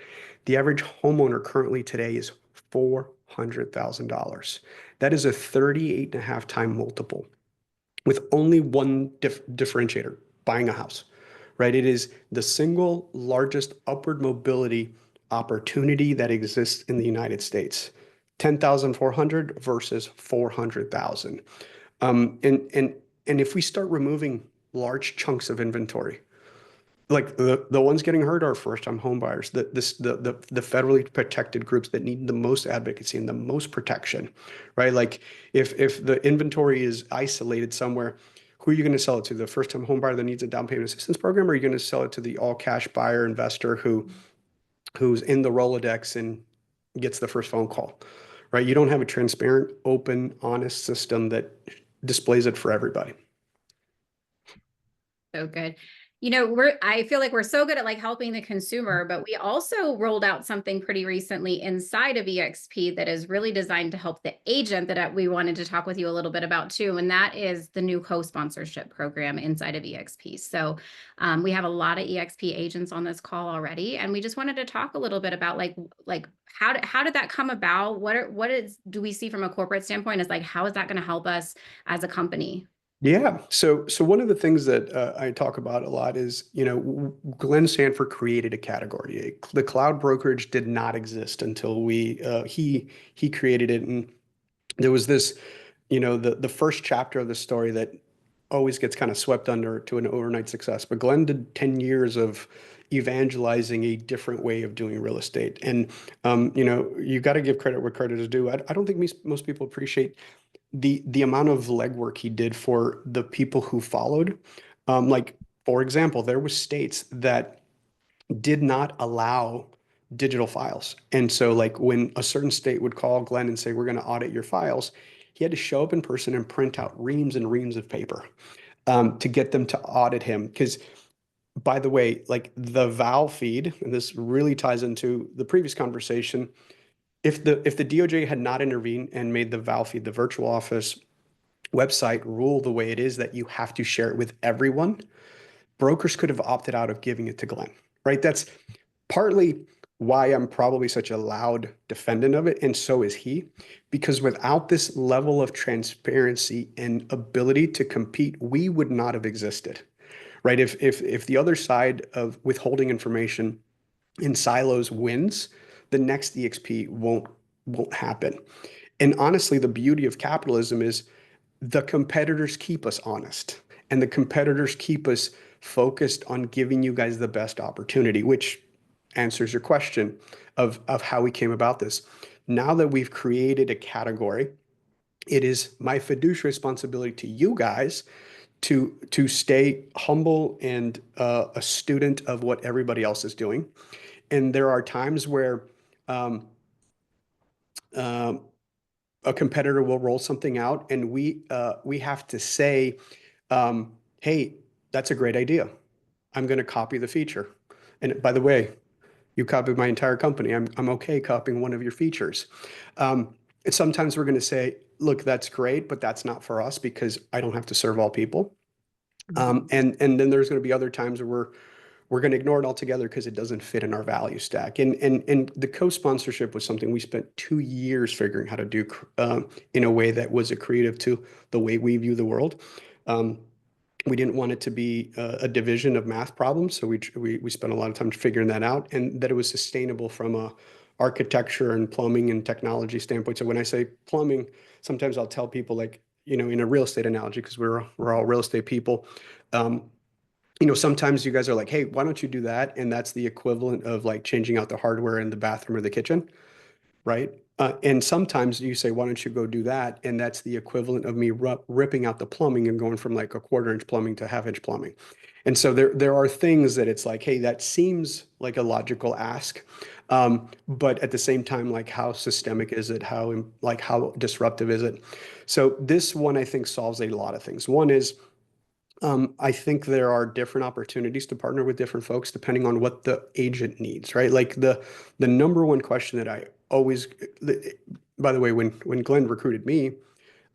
The average homeowner currently today is $400,000. That is a 38.5 time multiple with only one differentiator, buying a house, right? It is the single largest upward mobility opportunity that exists in the United States. 10,400 versus 400,000. And if we start removing large chunks of inventory, like the ones getting hurt are first-time home buyers, the federally protected groups that need the most advocacy and the most protection, right? Like if the inventory is isolated somewhere, who are you going to sell it to? The first-time home buyer that needs a down payment assistance program, or are you going to sell it to the all-cash buyer investor who's in the Rolodex and gets the first phone call, right? You don't have a transparent, open, honest system that displays it for everybody.
So good. I feel like we're so good at like helping the consumer, but we also rolled out something pretty recently inside of EXP that is really designed to help the agent that we wanted to talk with you a little bit about too. And that is the new co-sponsorship program inside of EXP. So we have a lot of EXP agents on this call already. And we just wanted to talk a little bit about like how did that come about? Do we see from a corporate standpoint is like, how is that going to help us as a company?
Yeah. So one of the things that I talk about a lot is, Glenn Sanford created a category. The cloud brokerage did not exist until he created it. And there was this, the first chapter of the story that always gets kind of swept under to an overnight success. But Glenn did 10 years of evangelizing a different way of doing real estate. And, you got to give credit where credit is due. I don't think most people appreciate the amount of legwork he did for the people who followed. Like, for example, there were states that did not allow digital files. And so like when a certain state would call Glenn and say, we're going to audit your files, he had to show up in person and print out reams and reams of paper to get them to audit him. Because by the way, like the VAL feed, and this really ties into the previous conversation, if the DOJ had not intervened and made the VAL feed, the virtual office website, rule the way it is that you have to share it with everyone, brokers could have opted out of giving it to Glenn, right? That's partly why I'm probably such a loud defendant of it, and so is he, because without this level of transparency and ability to compete, we would not have existed, right? If the other side of withholding information in silos wins, the next EXP won't happen. And honestly, the beauty of capitalism is the competitors keep us honest, and the competitors keep us focused on giving you guys the best opportunity, which answers your question of how we came about this. Now that we've created a category, it is my fiduciary responsibility to you guys to stay humble and a student of what everybody else is doing. And there are times where a competitor will roll something out, and we have to say, hey, that's a great idea. I'm going to copy the feature. And by the way, you copied my entire company. I'm okay copying one of your features. And sometimes we're going to say, look, that's great, but that's not for us because I don't have to serve all people. And then there's going to be other times where we're going to ignore it altogether because it doesn't fit in our value stack. And the co-sponsorship was something we spent 2 years figuring how to do in a way that was accretive to the way we view the world. We didn't want it to be a division of math problems, so we spent a lot of time figuring that out, and that it was sustainable from a architecture and plumbing and technology standpoint. So when I say plumbing, sometimes I'll tell people, like, in a real estate analogy, because we're all real estate people. Sometimes you guys are like, hey, why don't you do that? And that's the equivalent of like changing out the hardware in the bathroom or the kitchen, right? And sometimes you say, why don't you go do that? And that's the equivalent of me ripping out the plumbing and going from like a 1/4 inch plumbing to 1/2 inch plumbing. And so there are things that it's like, hey, that seems like a logical ask. But at the same time, like, how systemic is it? How disruptive is it? So this one, I think, solves a lot of things. One is, I think there are different opportunities to partner with different folks depending on what the agent needs, right? Like the number one question that I always, by the way, when Glenn recruited me,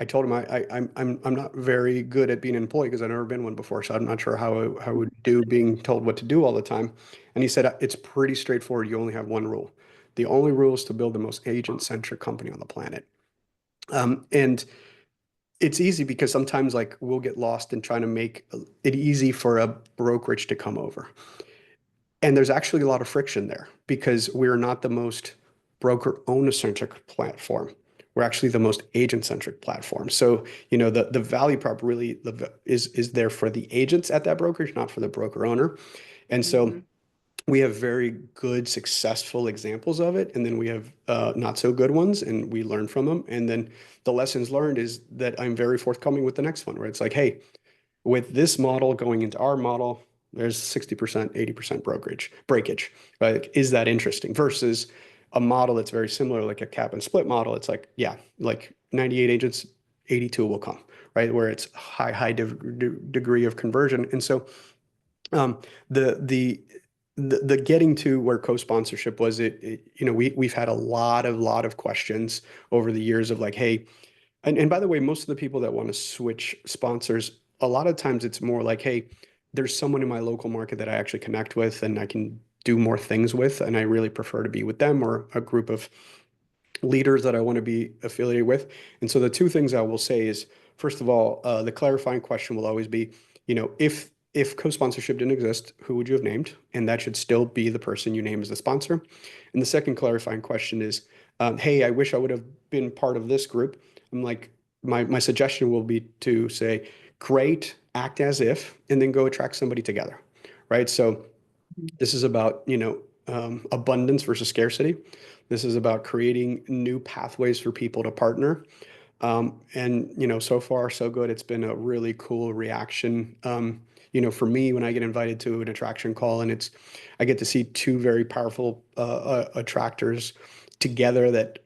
I told him I'm not very good at being an employee because I've never been one before, so I'm not sure how I would do being told what to do all the time. And he said, it's pretty straightforward. You only have one rule. The only rule is to build the most agent-centric company on the planet. And it's easy because sometimes, like, we'll get lost in trying to make it easy for a brokerage to come over. And there's actually a lot of friction there because we're not the most broker owner-centric platform. We're actually the most agent-centric platform. So, the value prop really is there for the agents at that brokerage, not for the broker owner. And so we have very good, successful examples of it, and then we have not so good ones, and we learn from them. And then the lessons learned is that I'm very forthcoming with the next one, where it's like, hey, with this model going into our model, there's 60%, 80% breakage. Like, is that interesting? Versus a model that's very similar, like a cap and split model. It's like, yeah, like 98 agents, 82 will come, right? Where it's high degree of conversion. And so the getting to where co-sponsorship was, we've had a lot of questions over the years of like, hey, and by the way, most of the people that want to switch sponsors, a lot of times it's more like, hey, there's someone in my local market that I actually connect with and I can do more things with, and I really prefer to be with them or a group of leaders that I want to be affiliated with. And so the two things I will say is, first of all, the clarifying question will always be, if co-sponsorship didn't exist, who would you have named? And that should still be the person you name as the sponsor. And the second clarifying question is, hey, I wish I would have been part of this group. I'm like, my suggestion will be to say, great, act as if, and then go attract somebody together, right? So this is about, abundance versus scarcity. This is about creating new pathways for people to partner. And, so far, so good. It's been a really cool reaction. For me, when I get invited to an attraction call and I get to see two very powerful attractors together that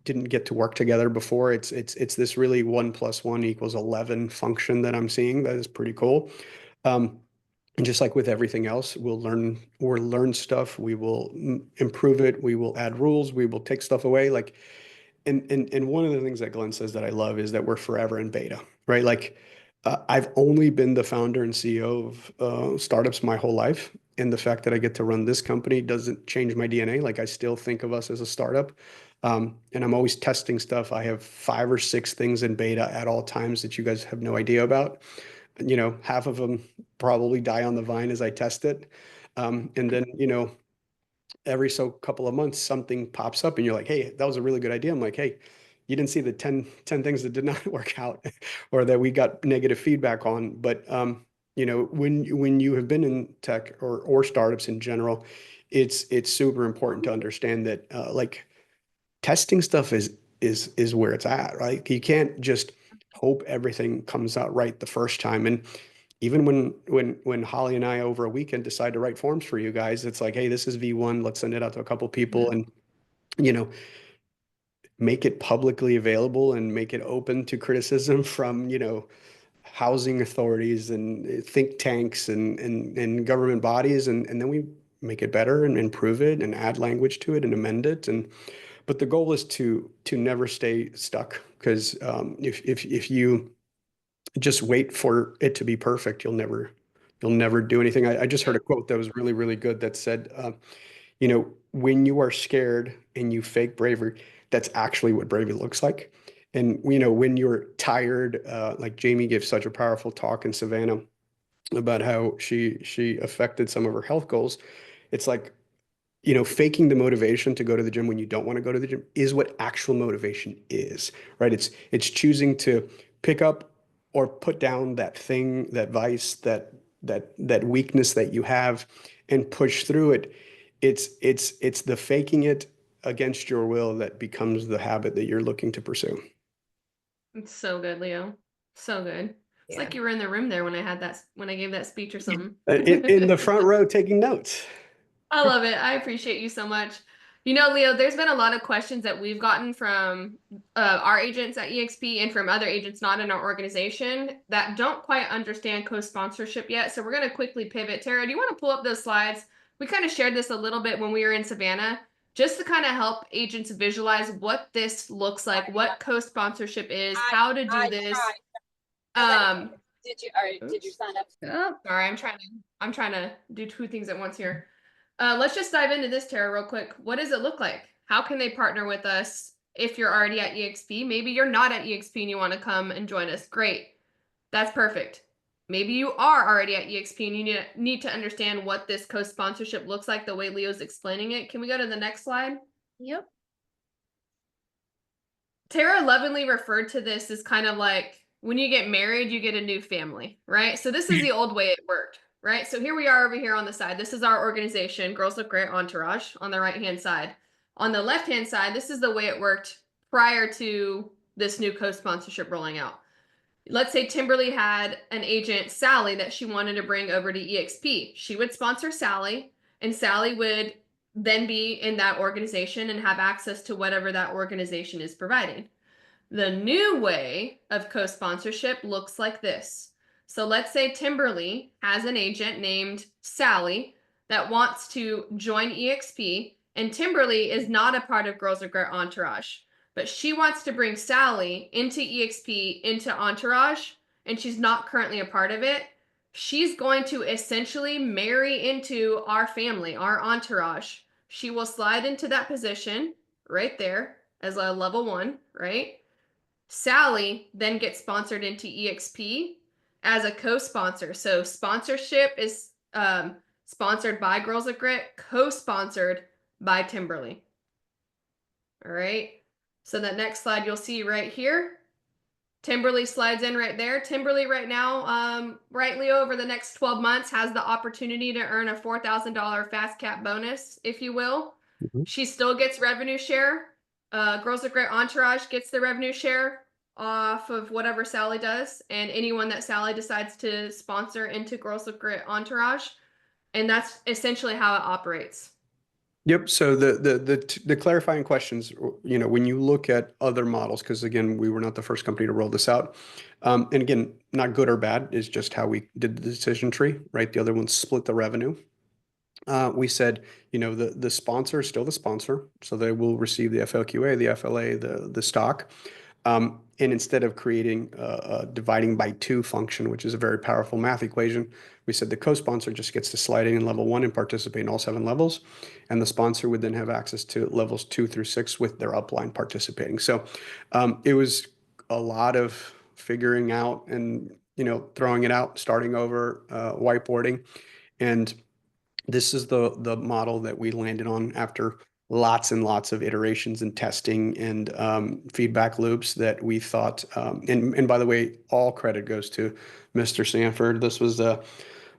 didn't get to work together before. It's this really 1 + 1 = 11 function that I'm seeing. That is pretty cool. And just like with everything else, we'll learn stuff. We will improve it. We will add rules. We will take stuff away. Like, and one of the things that Glenn says that I love is that we're forever in beta, right? Like, I've only been the founder and CEO of startups my whole life. And the fact that I get to run this company doesn't change my DNA. Like, I still think of us as a startup. And I'm always testing stuff. I have 5 or 6 things in beta at all times that you guys have no idea about. Half of them probably die on the vine as I test it. And then, every so couple of months, something pops up and you're like, hey, that was a really good idea. I'm like, hey, you didn't see the 10 things that did not work out or that we got negative feedback on. But, when you have been in tech or startups in general, it's super important to understand that, like, testing stuff is where it's at, right? You can't just hope everything comes out right the first time. And even when Holly and I over a weekend decide to write forms for you guys, it's like, hey, this is V1. Let's send it out to a couple people and, make it publicly available and make it open to criticism from, housing authorities and think tanks and government bodies. And then we make it better and improve it and add language to it and amend it. But the goal is to never stay stuck, because if you just wait for it to be perfect, you'll never You'll never do anything. I just heard a quote that was really, really good that said, when you are scared and you fake bravery, that's actually what bravery looks like. And, when you're tired, like Jamie gives such a powerful talk in Savannah about how she affected some of her health goals. It's like, faking the motivation to go to the gym when you don't want to go to the gym is what actual motivation is, right? It's choosing to pick up or put down that thing, that vice, that weakness that you have and push through it. It's the faking it against your will that becomes the habit that you're looking to pursue.
It's so good, Leo. So good. It's
Yeah.
like you were in the room there when I gave that speech or something.
In the front row taking notes.
I love it. I appreciate you so much. Leo, there's been a lot of questions that we've gotten from our agents at EXP and from other agents not in our organization that don't quite understand co-sponsorship yet. So we're going to quickly pivot. Tara, do you want to pull up those slides? We kind of shared this a little bit when we were in Savannah, just to kind of help agents visualize what this looks like, what co-sponsorship is, how to do this.
Did you sign up?
Oh,
Sorry, I'm trying to do two things at once here. Let's just dive into this, Tara, real quick. What does it look like? How can they partner with us if you're already at EXP? Maybe you're not at EXP and you want to come and join us. Great. That's perfect. Maybe you are already at EXP and you need to understand what this co-sponsorship looks like the way Leo's explaining it. Can we go to the next slide?
yep.
Tara lovingly referred to this as kind of like when you get married, you get a new family, right? So this is the old way it worked, right? So here we are over here on the side. This is our organization, Girls Look Great Entourage, on the right-hand side. On the left-hand side, this is the way it worked prior to this new co-sponsorship rolling out. Let's say Timberly had an agent, Sally, that she wanted to bring over to EXP. She would sponsor Sally, and Sally would then be in that organization and have access to whatever that organization is providing. The new way of co-sponsorship looks like this. So let's say Timberly has an agent named Sally that wants to join EXP, and Timberly is not a part of Girls Look Great Entourage, but she wants to bring Sally into EXP, into Entourage, and she's not currently a part of it. She's going to essentially marry into our family, our entourage. She will slide into that position right there as a level 1, right? Sally then gets sponsored into EXP as a co-sponsor. So sponsorship is sponsored by Girls Look Great, co-sponsored by Timberly. All right. So that next slide you'll see right here. Timberly slides in right there. Timberly right now, right, Leo, over the next 12 months has the opportunity to earn a $4,000 fast cap bonus, if you will.
Mhm.
She still gets revenue share. Girls Look Great Entourage gets the revenue share off of whatever Sally does, and anyone that Sally decides to sponsor into Girls Look Great Entourage. And that's essentially how it operates.
Yep. So the clarifying questions, when you look at other models, because again, we were not the first company to roll this out. And again, not good or bad, is just how we did the decision tree, right? The other one split the revenue. We said, the sponsor is still the sponsor, so they will receive the FLQA, the FLA, the stock. And instead of creating a dividing by 2 function, which is a very powerful math equation, we said the co-sponsor just gets to slide in level 1 and participate in all 7 levels. And the sponsor would then have access to levels 2 through 6 with their upline participating. So it was a lot of figuring out and, throwing it out, starting over, whiteboarding. And this is the model that we landed on after lots and lots of iterations and testing and feedback loops that we thought, and by the way, all credit goes to Mr. Sanford. This was a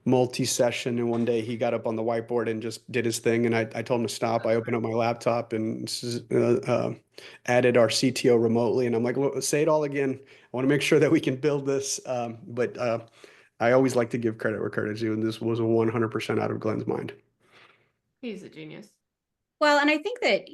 multi-session, and one day he got up on the whiteboard and just did his thing, and I told him to stop. I opened up my laptop and added our CTO remotely, and I'm like, well, say it all again. I want to make sure that we can build this, but I always like to give credit where credit's due, and this was 100% out of Glenn's mind.
He's a genius.
Well, and I think that,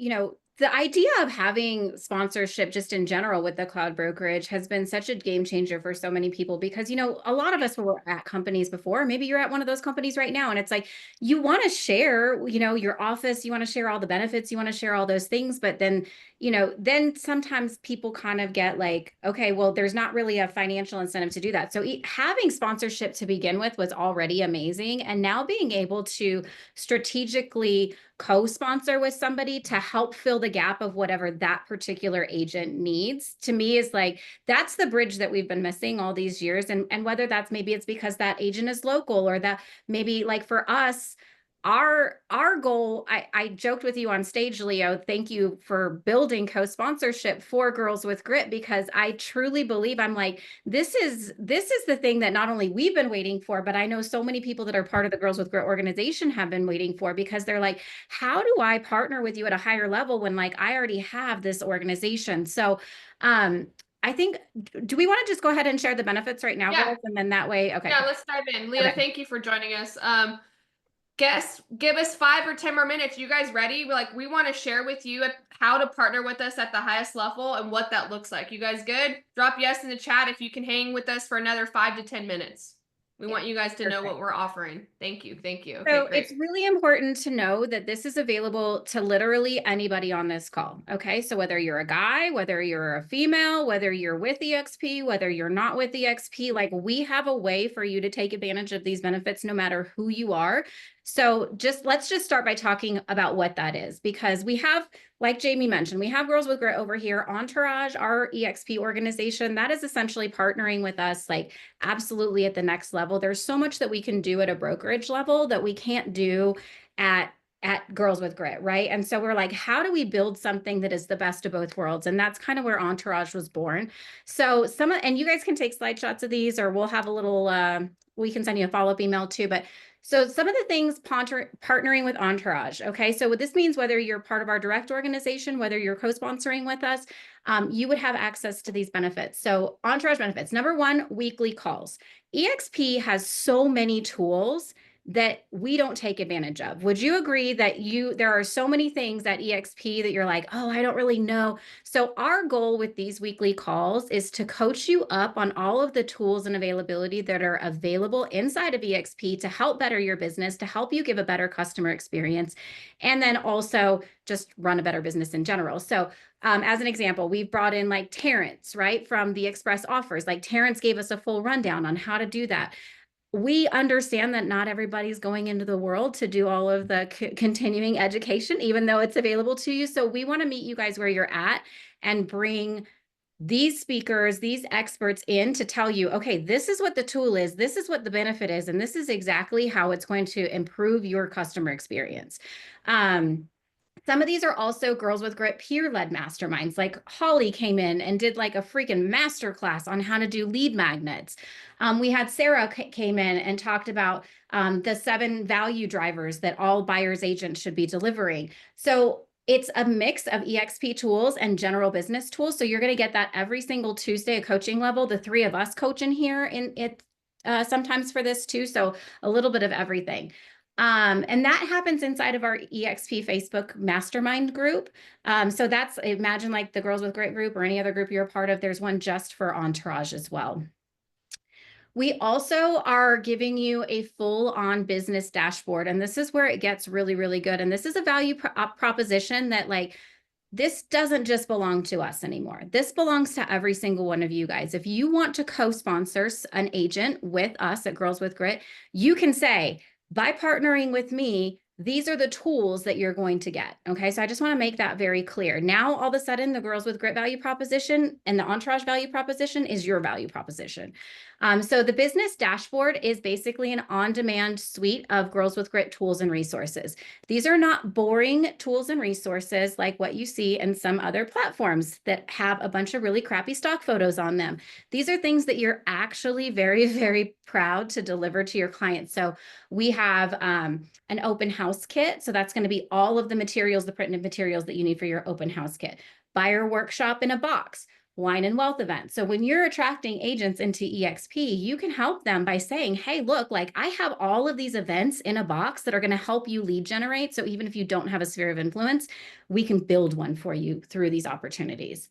the idea of having sponsorship just in general with the cloud brokerage has been such a game changer for so many people because, you know, a lot of us were at companies before, maybe you're at one of those companies right now. And it's like, you want to share, you know, your office, you want to share all the benefits, you want to share all those things. But then, you know, then sometimes people kind of get like, okay, well, there's not really a financial incentive to do that. So having sponsorship to begin with was already amazing. And now being able to strategically co-sponsor with somebody to help fill the gap of whatever that particular agent needs, to me is like, that's the bridge that we've been missing all these years. And whether that's maybe it's because that agent is local, or that maybe like for us, our goal, I joked with you on stage, Leo, thank you for building co-sponsorship for Girls with Grit, because I truly believe, I'm like, this is the thing that not only we've been waiting for, but I know so many people that are part of the Girls with Grit organization have been waiting for, because they're like, how do I partner with you at a higher level when like I already have this organization? So I think, do we want to just go ahead and share the benefits right now,
Yeah.
girls? And then that way, okay.
Yeah, let's dive in. Leo,
Okay.
thank you for joining us. Give us 5 or 10 more minutes. You guys ready? We want to share with you how to partner with us at the highest level and what that looks like. You guys good? Drop yes in the chat if you can hang with us for another 5 to 10 minutes. We want you guys to know what we're offering. Thank you. Thank you. Okay,
So
great.
it's really important to know that this is available to literally anybody on this call. Okay. So whether you're a guy, whether you're a female, whether you're with EXP, whether you're not with EXP, like we have a way for you to take advantage of these benefits no matter who you are. So let's just start by talking about what that is, because we have, like Jamie mentioned, we have Girls with Grit over here. Entourage, our EXP organization, that is essentially partnering with us like absolutely at the next level. There's so much that we can do at a brokerage level that we can't do at Girls with Grit, right? And so we're like, how do we build something that is the best of both worlds? And that's kind of where Entourage was born. So and you guys can take slide shots of these, or we'll have a little, we can send you a follow-up email too. But so some of the things partnering with Entourage. Okay. So what this means, whether you're part of our direct organization, whether you're co-sponsoring with us, you would have access to these benefits. So Entourage benefits, number one, weekly calls. EXP has so many tools that we don't take advantage of. Would you agree that there are so many things at EXP that you're like, oh, I don't really know. So our goal with these weekly calls is to coach you up on all of the tools and availability that are available inside of EXP to help better your business, to help you give a better customer experience, and then also just run a better business in general. So as an example, we've brought in like Terrence, right, from the Express Offers. Like Terrence gave us a full rundown on how to do that. We understand that not everybody's going into the world to do all of the continuing education, even though it's available to you. So we want to meet you guys where you're at and bring these speakers, these experts in to tell you, okay, this is what the tool is, this is what the benefit is, and this is exactly how it's going to improve your customer experience. Some of these are also Girls with Grit peer-led masterminds. Like Holly came in and did like a freaking masterclass on how to do lead magnets. We had Sarah came in and talked about the 7 value drivers that all buyer's agents should be delivering. So it's a mix of EXP tools and general business tools. So you're going to get that every single Tuesday at coaching level. The 3 of us coach in here in it sometimes for this too. So a little bit of everything. And that happens inside of our EXP Facebook mastermind group. So that's, imagine like the Girls with Grit group or any other group you're a part of, there's one just for Entourage as well. We also are giving you a full-on business dashboard, and this is where it gets really, really good. And this is a value proposition that like, this doesn't just belong to us anymore. This belongs to every single one of you guys. If you want to co-sponsor an agent with us at Girls with Grit, you can say, by partnering with me, these are the tools that you're going to get. Okay. So I just want to make that very clear. Now, all of a sudden, the Girls with Grit value proposition and the Entourage value proposition is your value proposition. So the business dashboard is basically an on-demand suite of Girls with Grit tools and resources. These are not boring tools and resources like what you see in some other platforms that have a bunch of really crappy stock photos on them. These are things that you're actually very, very proud to deliver to your clients. So we have an open house kit. So that's going to be all of the materials, the printed materials that you need for your open house kit. Buyer workshop in a box. wine and wealth events. So when you're attracting agents into EXP, you can help them by saying, hey, look, like I have all of these events in a box that are going to help you lead generate. So even if you don't have a sphere of influence, we can build one for you through these opportunities.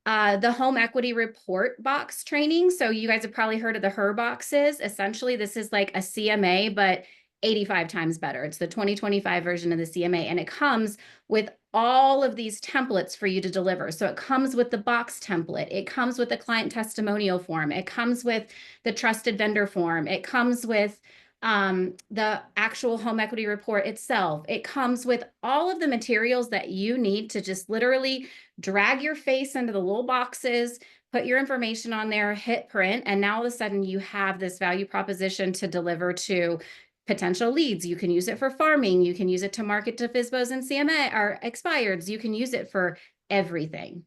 The home equity report box training. So you guys have probably heard of the HER boxes. Essentially, this is like a CMA, but 85 times better. It's the 2025 version of the CMA, and it comes with all of these templates for you to deliver. So it comes with the box template. It comes with the client testimonial form. It comes with the trusted vendor form. It comes with the actual home equity report itself. It comes with all of the materials that you need to just literally drag your face into the little boxes, put your information on there, hit print, and now all of a sudden you have this value proposition to deliver to potential leads. You can use it for farming. You can use it to market to FSBOs and CMA or expireds. You can use it for everything.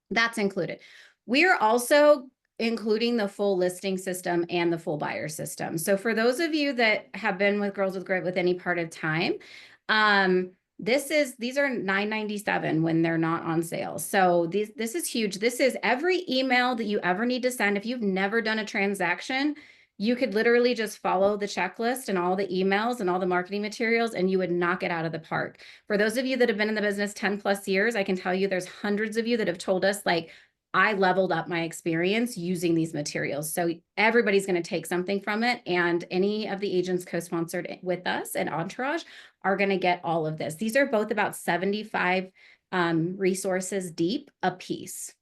That's included. We are also including the full listing system and the full buyer system. So for those of you that have been with Girls with Grit with any part of time, these are $9.97 when they're not on sale. So this is huge. This is every email that you ever need to send. If you've never done a transaction, you could literally just follow the checklist and all the emails and all the marketing materials, and you would knock it out of the park. For those of you that have been in the business 10 plus years, I can tell you there's hundreds of you that have told us, like, I leveled up my experience using these materials. So everybody's going to take something from it. And any of the agents co-sponsored with us and Entourage are going to get all of this. These are both about 75 resources deep a piece.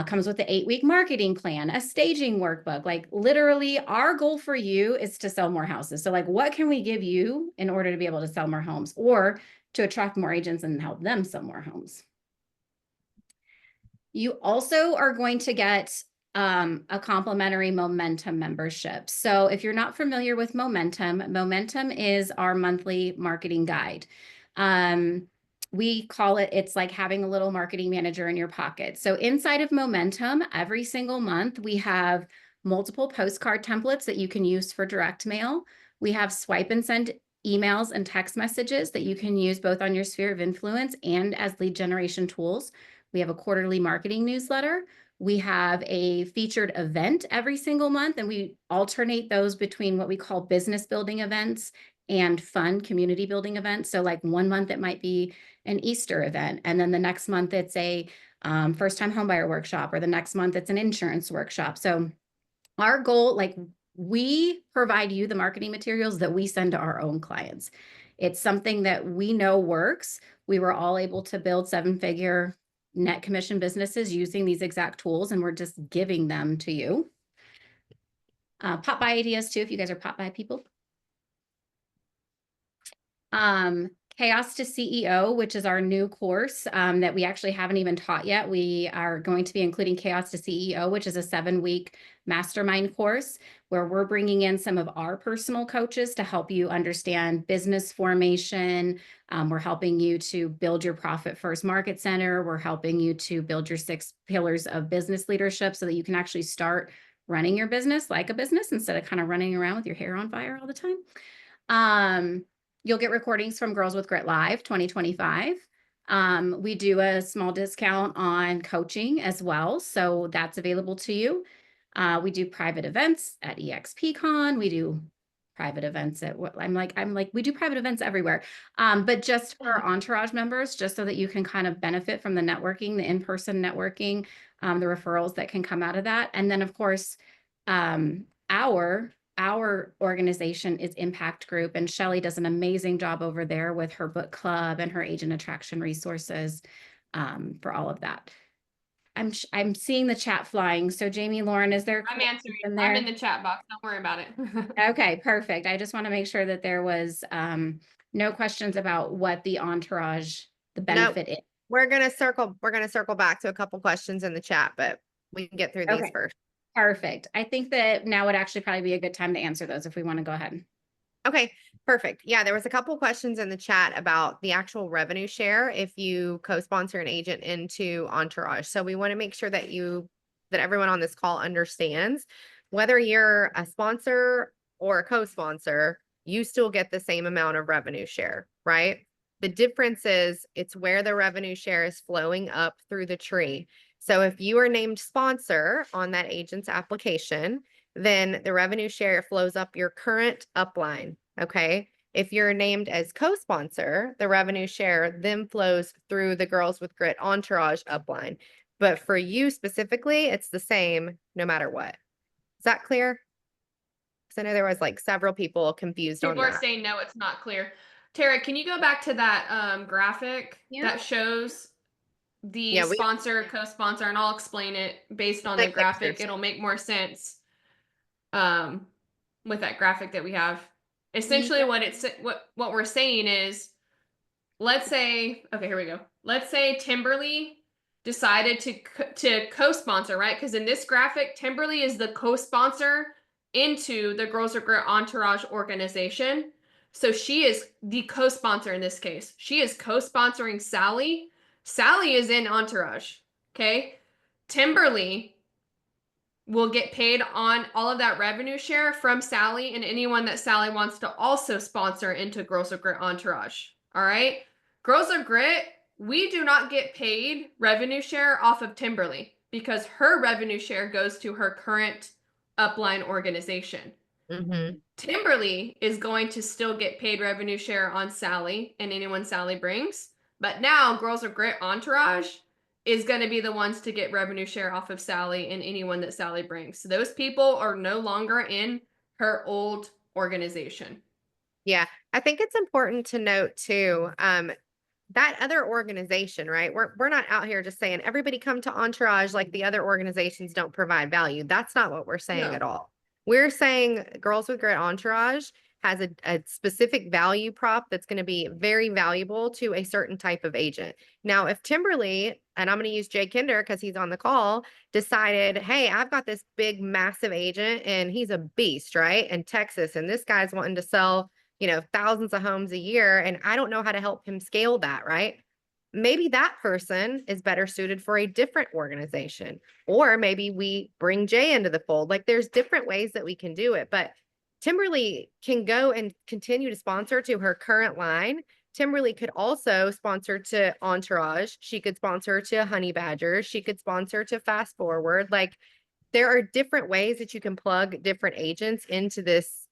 Comes with the 8-week marketing plan, a staging workbook. Like literally our goal for you is to sell more houses. So like, what can we give you in order to be able to sell more homes or to attract more agents and help them sell more homes? You also are going to get a complimentary Momentum membership. So if you're not familiar with Momentum is our monthly marketing guide. We call it, it's like having a little marketing manager in your pocket. So inside of Momentum, every single month, we have multiple postcard templates that you can use for direct mail. We have swipe and send emails and text messages that you can use both on your sphere of influence and as lead generation tools. We have a quarterly marketing newsletter. We have a featured event every single month, and we alternate those between what we call business building events and fun community building events. So like 1 month it might be an Easter event, and then the next month it's a first-time homebuyer workshop, or the next month it's an insurance workshop. So our goal, like we provide you the marketing materials that we send to our own clients. It's something that we know works. We were all able to build 7-figure net commission businesses using these exact tools, and we're just giving them to you. Pop by ideas too, if you guys are pop by people. Chaos to CEO, which is our new course that we actually haven't even taught yet. We are going to be including Chaos to CEO, which is a 7-week mastermind course where we're bringing in some of our personal coaches to help you understand business formation. We're helping you to build your profit first market center. We're helping you to build your 6 pillars of business leadership so that you can actually start running your business like a business instead of kind of running around with your hair on fire all the time. You'll get recordings from Girls with Grit Live 2025. We do a small discount on coaching as well, so that's available to you. We do private events at EXP Con. We do private events at what I'm like, we do private events everywhere. But just for our Entourage members, just so that you can kind of benefit from the networking, the in-person networking, the referrals that can come out of that. And then of course, our organization is Impact Group, and Shelly does an amazing job over there with her book club and her agent attraction resources for all of that. I'm seeing the chat flying. So Jamie, Lauren, is there?
I'm answering.
In there?
I'm in the chat box. Don't worry about it.
Okay, perfect. I just want to make sure that there was no questions about what the Entourage, the benefit is.
We're gonna circle back to a couple questions in the chat, but we can get through these first.
Perfect. I think that now would actually probably be a good time to answer those if we want to go ahead.
Okay, perfect. Yeah, there was a couple questions in the chat about the actual revenue share if you co-sponsor an agent into Entourage. So we want to make sure that everyone on this call understands whether you're a sponsor or a co-sponsor, you still get the same amount of revenue share, right? The difference is it's where the revenue share is flowing up through the tree. So if you are named sponsor on that agent's application, then the revenue share flows up your current upline. Okay. If you're named as co-sponsor, the revenue share then flows through the Girls with Grit Entourage upline. But for you specifically, it's the same no matter what. Is that clear? Because I know there was like several people confused on
People are
that.
saying no, it's not clear. Tara, can you go back to that graphic
Yeah.
that shows the
Yeah, we-
sponsor, co-sponsor, and I'll explain it based on
Like
the graphic.
pictures.
It'll make more sense with that graphic that we have. Essentially what we're saying is, let's say, okay, here we go. Let's say Timberly decided to co-sponsor, right? Because in this graphic, Timberly is the co-sponsor into the Girls with Grit Entourage organization. So she is the co-sponsor in this case. She is co-sponsoring Sally. Sally is in Entourage. Okay. Timberly will get paid on all of that revenue share from Sally and anyone that Sally wants to also sponsor into Girls with Grit Entourage. All right. Girls with Grit, we do not get paid revenue share off of Timberly because her revenue share goes to her current upline organization.
Mhm.
Timberly is going to still get paid revenue share on Sally and anyone Sally brings. But now Girls with Grit Entourage is going to be the ones to get revenue share off of Sally and anyone that Sally brings. So those people are no longer in her old organization.
Yeah, I think it's important to note too, that other organization, right? We're not out here just saying everybody come to Entourage like the other organizations don't provide value. That's not what we're saying
No.
at all. We're saying Girls with Grit Entourage has a specific value prop that's going to be very valuable to a certain type of agent. Now, if Timberly, and I'm going to use Jay Kinder because he's on the call, decided, hey, I've got this big, massive agent and he's a beast, right? In Texas, and this guy's wanting to sell, thousands of homes a year, and I don't know how to help him scale that, right? Maybe that person is better suited for a different organization, or maybe we bring Jay into the fold. Like there's different ways that we can do it, but Timberly can go and continue to sponsor to her current line. Timberly could also sponsor to Entourage. She could sponsor to Honey Badger. She could sponsor to Fast Forward. Like there are different ways that you can plug different agents into this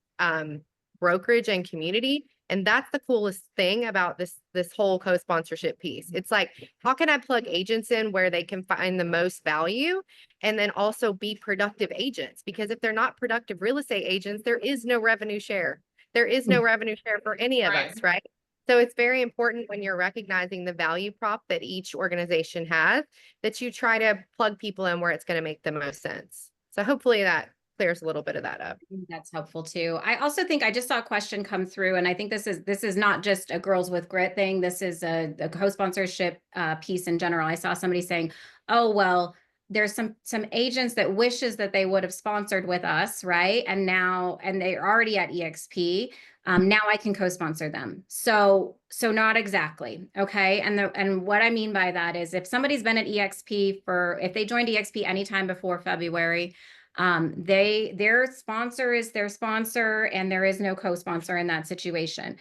brokerage and community. And that's the coolest thing about this whole co-sponsorship piece. It's like, how can I plug agents in where they can find the most value and then also be productive agents? Because if they're not productive real estate agents, there is no revenue share. There is no revenue share for any of us, right? So it's very important when you're recognizing the value prop that each organization has, that you try to plug people in where it's going to make the most sense. So hopefully that clears a little bit of that up.
That's helpful too. I also think I just saw a question come through, and I think this is not just a Girls with Grit thing. This is a co-sponsorship piece in general. I saw somebody saying, "Oh well, there's some agents that wishes that they would have sponsored with us, right? And they're already at EXP. Now I can co-sponsor them. So not exactly, okay? And what I mean by that is if somebody's been at EXP if they joined EXP anytime before February." Their sponsor is their sponsor and there is no co-sponsor in that situation.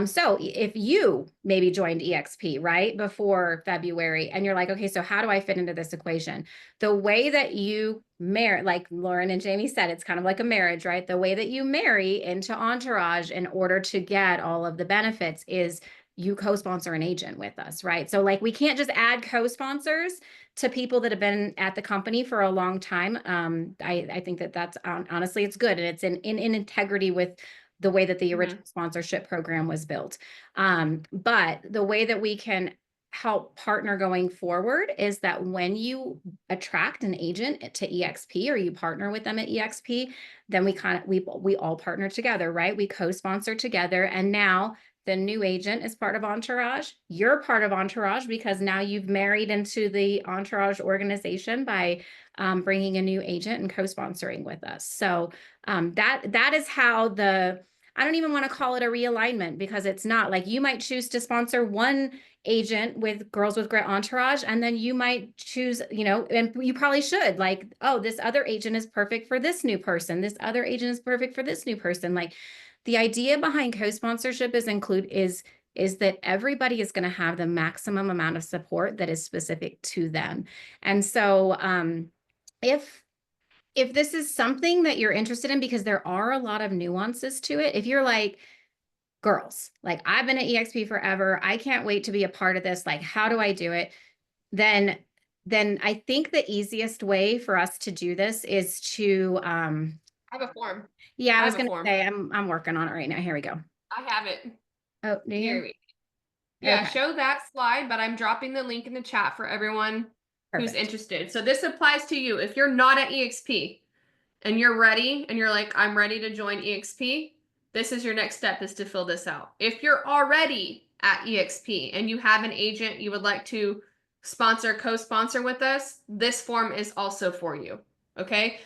So if you maybe joined EXP right before February and you're like, okay, so how do I fit into this equation? The way that you marry, like Lauren and Jamie said, it's kind of like a marriage, right? The way that you marry into Entourage in order to get all of the benefits is you co-sponsor an agent with us, right? So like we can't just add co-sponsors to people that have been at the company for a long time. I think that's honestly, it's good. And it's in integrity with the way that the original sponsorship program was built. But the way that we can help partner going forward is that when you attract an agent to EXP or you partner with them at EXP, then we all partner together, right? We co-sponsor together. And now the new agent is part of Entourage. You're part of Entourage because now you've married into the Entourage organization by bringing a new agent and co-sponsoring with us. So that is how I don't even want to call it a realignment because it's not. Like you might choose to sponsor one agent with Girls with Grit Entourage, and then you might choose, and you probably should, like, oh, this other agent is perfect for this new person. This other agent is perfect for this new person. Like, the idea behind co-sponsorship is is that everybody is going to have the maximum amount of support that is specific to them. And so if this is something that you're interested in, because there are a lot of nuances to it, if you're like, girls, like I've been at EXP forever, I can't wait to be a part of this, like how do I do it? Then I think the easiest way for us to do this is to
I have a form.
yeah, I was
have a
gonna
form.
say I'm working on it right now. Here we go.
I have it.
Oh, do
Here
you?
we Yeah,
Okay.
show that slide, but I'm dropping the link in the chat for everyone who's
Perfect.
interested. So this applies to you. If you're not at EXP and you're ready and you're like, I'm ready to join EXP, this is your next step, is to fill this out. If you're already at EXP and you have an agent you would like to sponsor, co-sponsor with us, this form is also for you. Okay.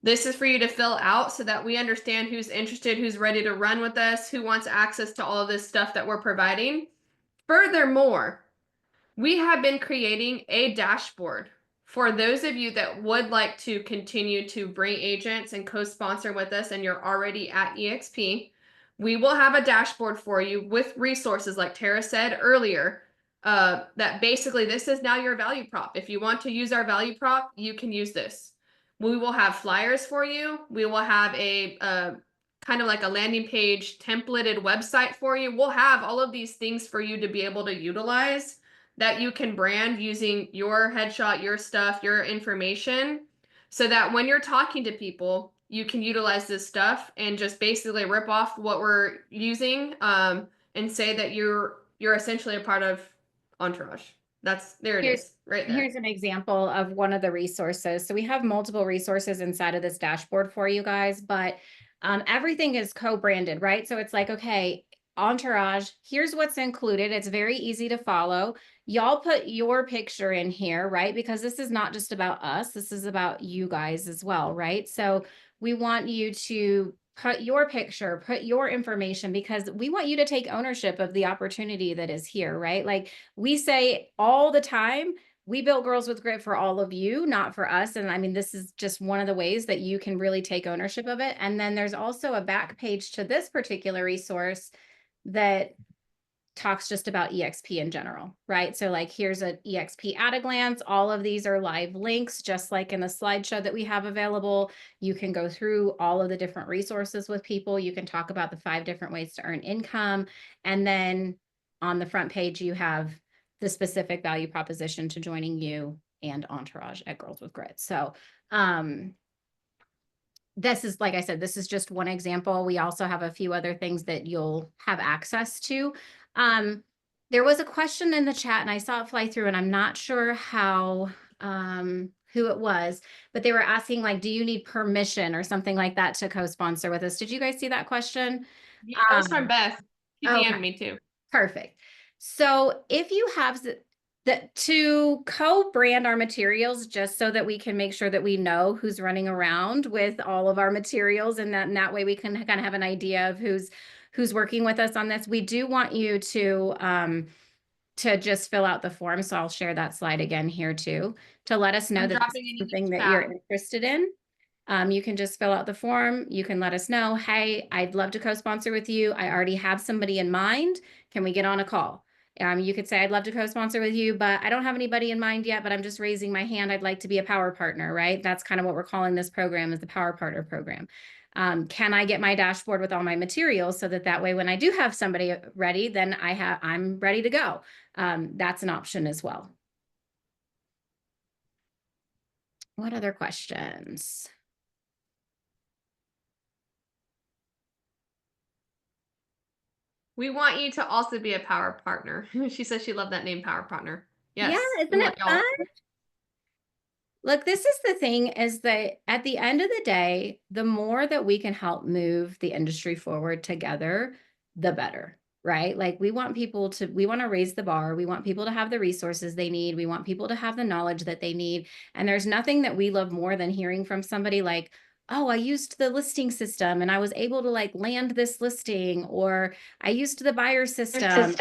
This is for you to fill out so that we understand who's interested, who's ready to run with us, who wants access to all of this stuff that we're providing. Furthermore, we have been creating a dashboard for those of you that would like to continue to bring agents and co-sponsor with us and you're already at EXP. We will have a dashboard for you with resources like Tara said earlier, that basically this is now your value prop. If you want to use our value prop, you can use this. We will have flyers for you. We will have a kind of like a landing page templated website for you. We'll have all of these things for you to be able to utilize that you can brand using your headshot, your stuff, your information, so that when you're talking to people, you can utilize this stuff and just basically rip off what we're using, and say that you're essentially a part of Entourage. There it is, right there.
Here's an example of one of the resources. So we have multiple resources inside of this dashboard for you guys, but everything is co-branded, right? So it's like, okay, Entourage, here's what's included. It's very easy to follow. Y'all put your picture in here, right? Because this is not just about us. This is about you guys as well, right? So we want you to put your picture, put your information, because we want you to take ownership of the opportunity that is here, right? Like we say all the time, we built Girls with Grit for all of you, not for us. And I mean, this is just one of the ways that you can really take ownership of it. And then there's also a back page to this particular resource that talks just about EXP in general, right? So like, here's an EXP at a glance. All of these are live links, just like in the slideshow that we have available. You can go through all of the different resources with people. You can talk about the 5 different ways to earn income. And then on the front page, you have the specific value proposition to joining you and Entourage at Girls with Grit. So, this is, like I said, this is just one example. We also have a few other things that you'll have access to. There was a question in the chat and I saw it fly through and I'm not sure how, who it was, but they were asking like, do you need permission or something like that to co-sponsor with us? Did you guys see that question?
Yeah, that was from Beth. She DM'd me too.
Perfect. So if you have to co-brand our materials, just so that we can make sure that we know who's running around with all of our materials, and that way we can kind of have an idea of who's working with us on this. We do want you to just fill out the form. So I'll share that slide again here too, to let us know that this is something that you're interested in. You can just fill out the form. You can let us know, hey, I'd love to co-sponsor with you. I already have somebody in mind. Can we get on a call? You could say, I'd love to co-sponsor with you, but I don't have anybody in mind yet, but I'm just raising my hand. I'd like to be a power partner, right? That's kind of what we're calling this program, is the Power Partner Program. Can I get my dashboard with all my materials so that way when I do have somebody ready, then I'm ready to go. That's an option as well. What other questions?
We want you to also be a power partner. She says she loved that name, Power Partner. Yes.
Yeah, isn't it fun? Look, this is the thing, is that at the end of the day, the more that we can help move the industry forward together, the better, right? Like we want to raise the bar. We want people to have the resources they need. We want people to have the knowledge that they need. And there's nothing that we love more than hearing from somebody like, oh, I used the listing system and I was able to like land this listing, or I used the buyer system.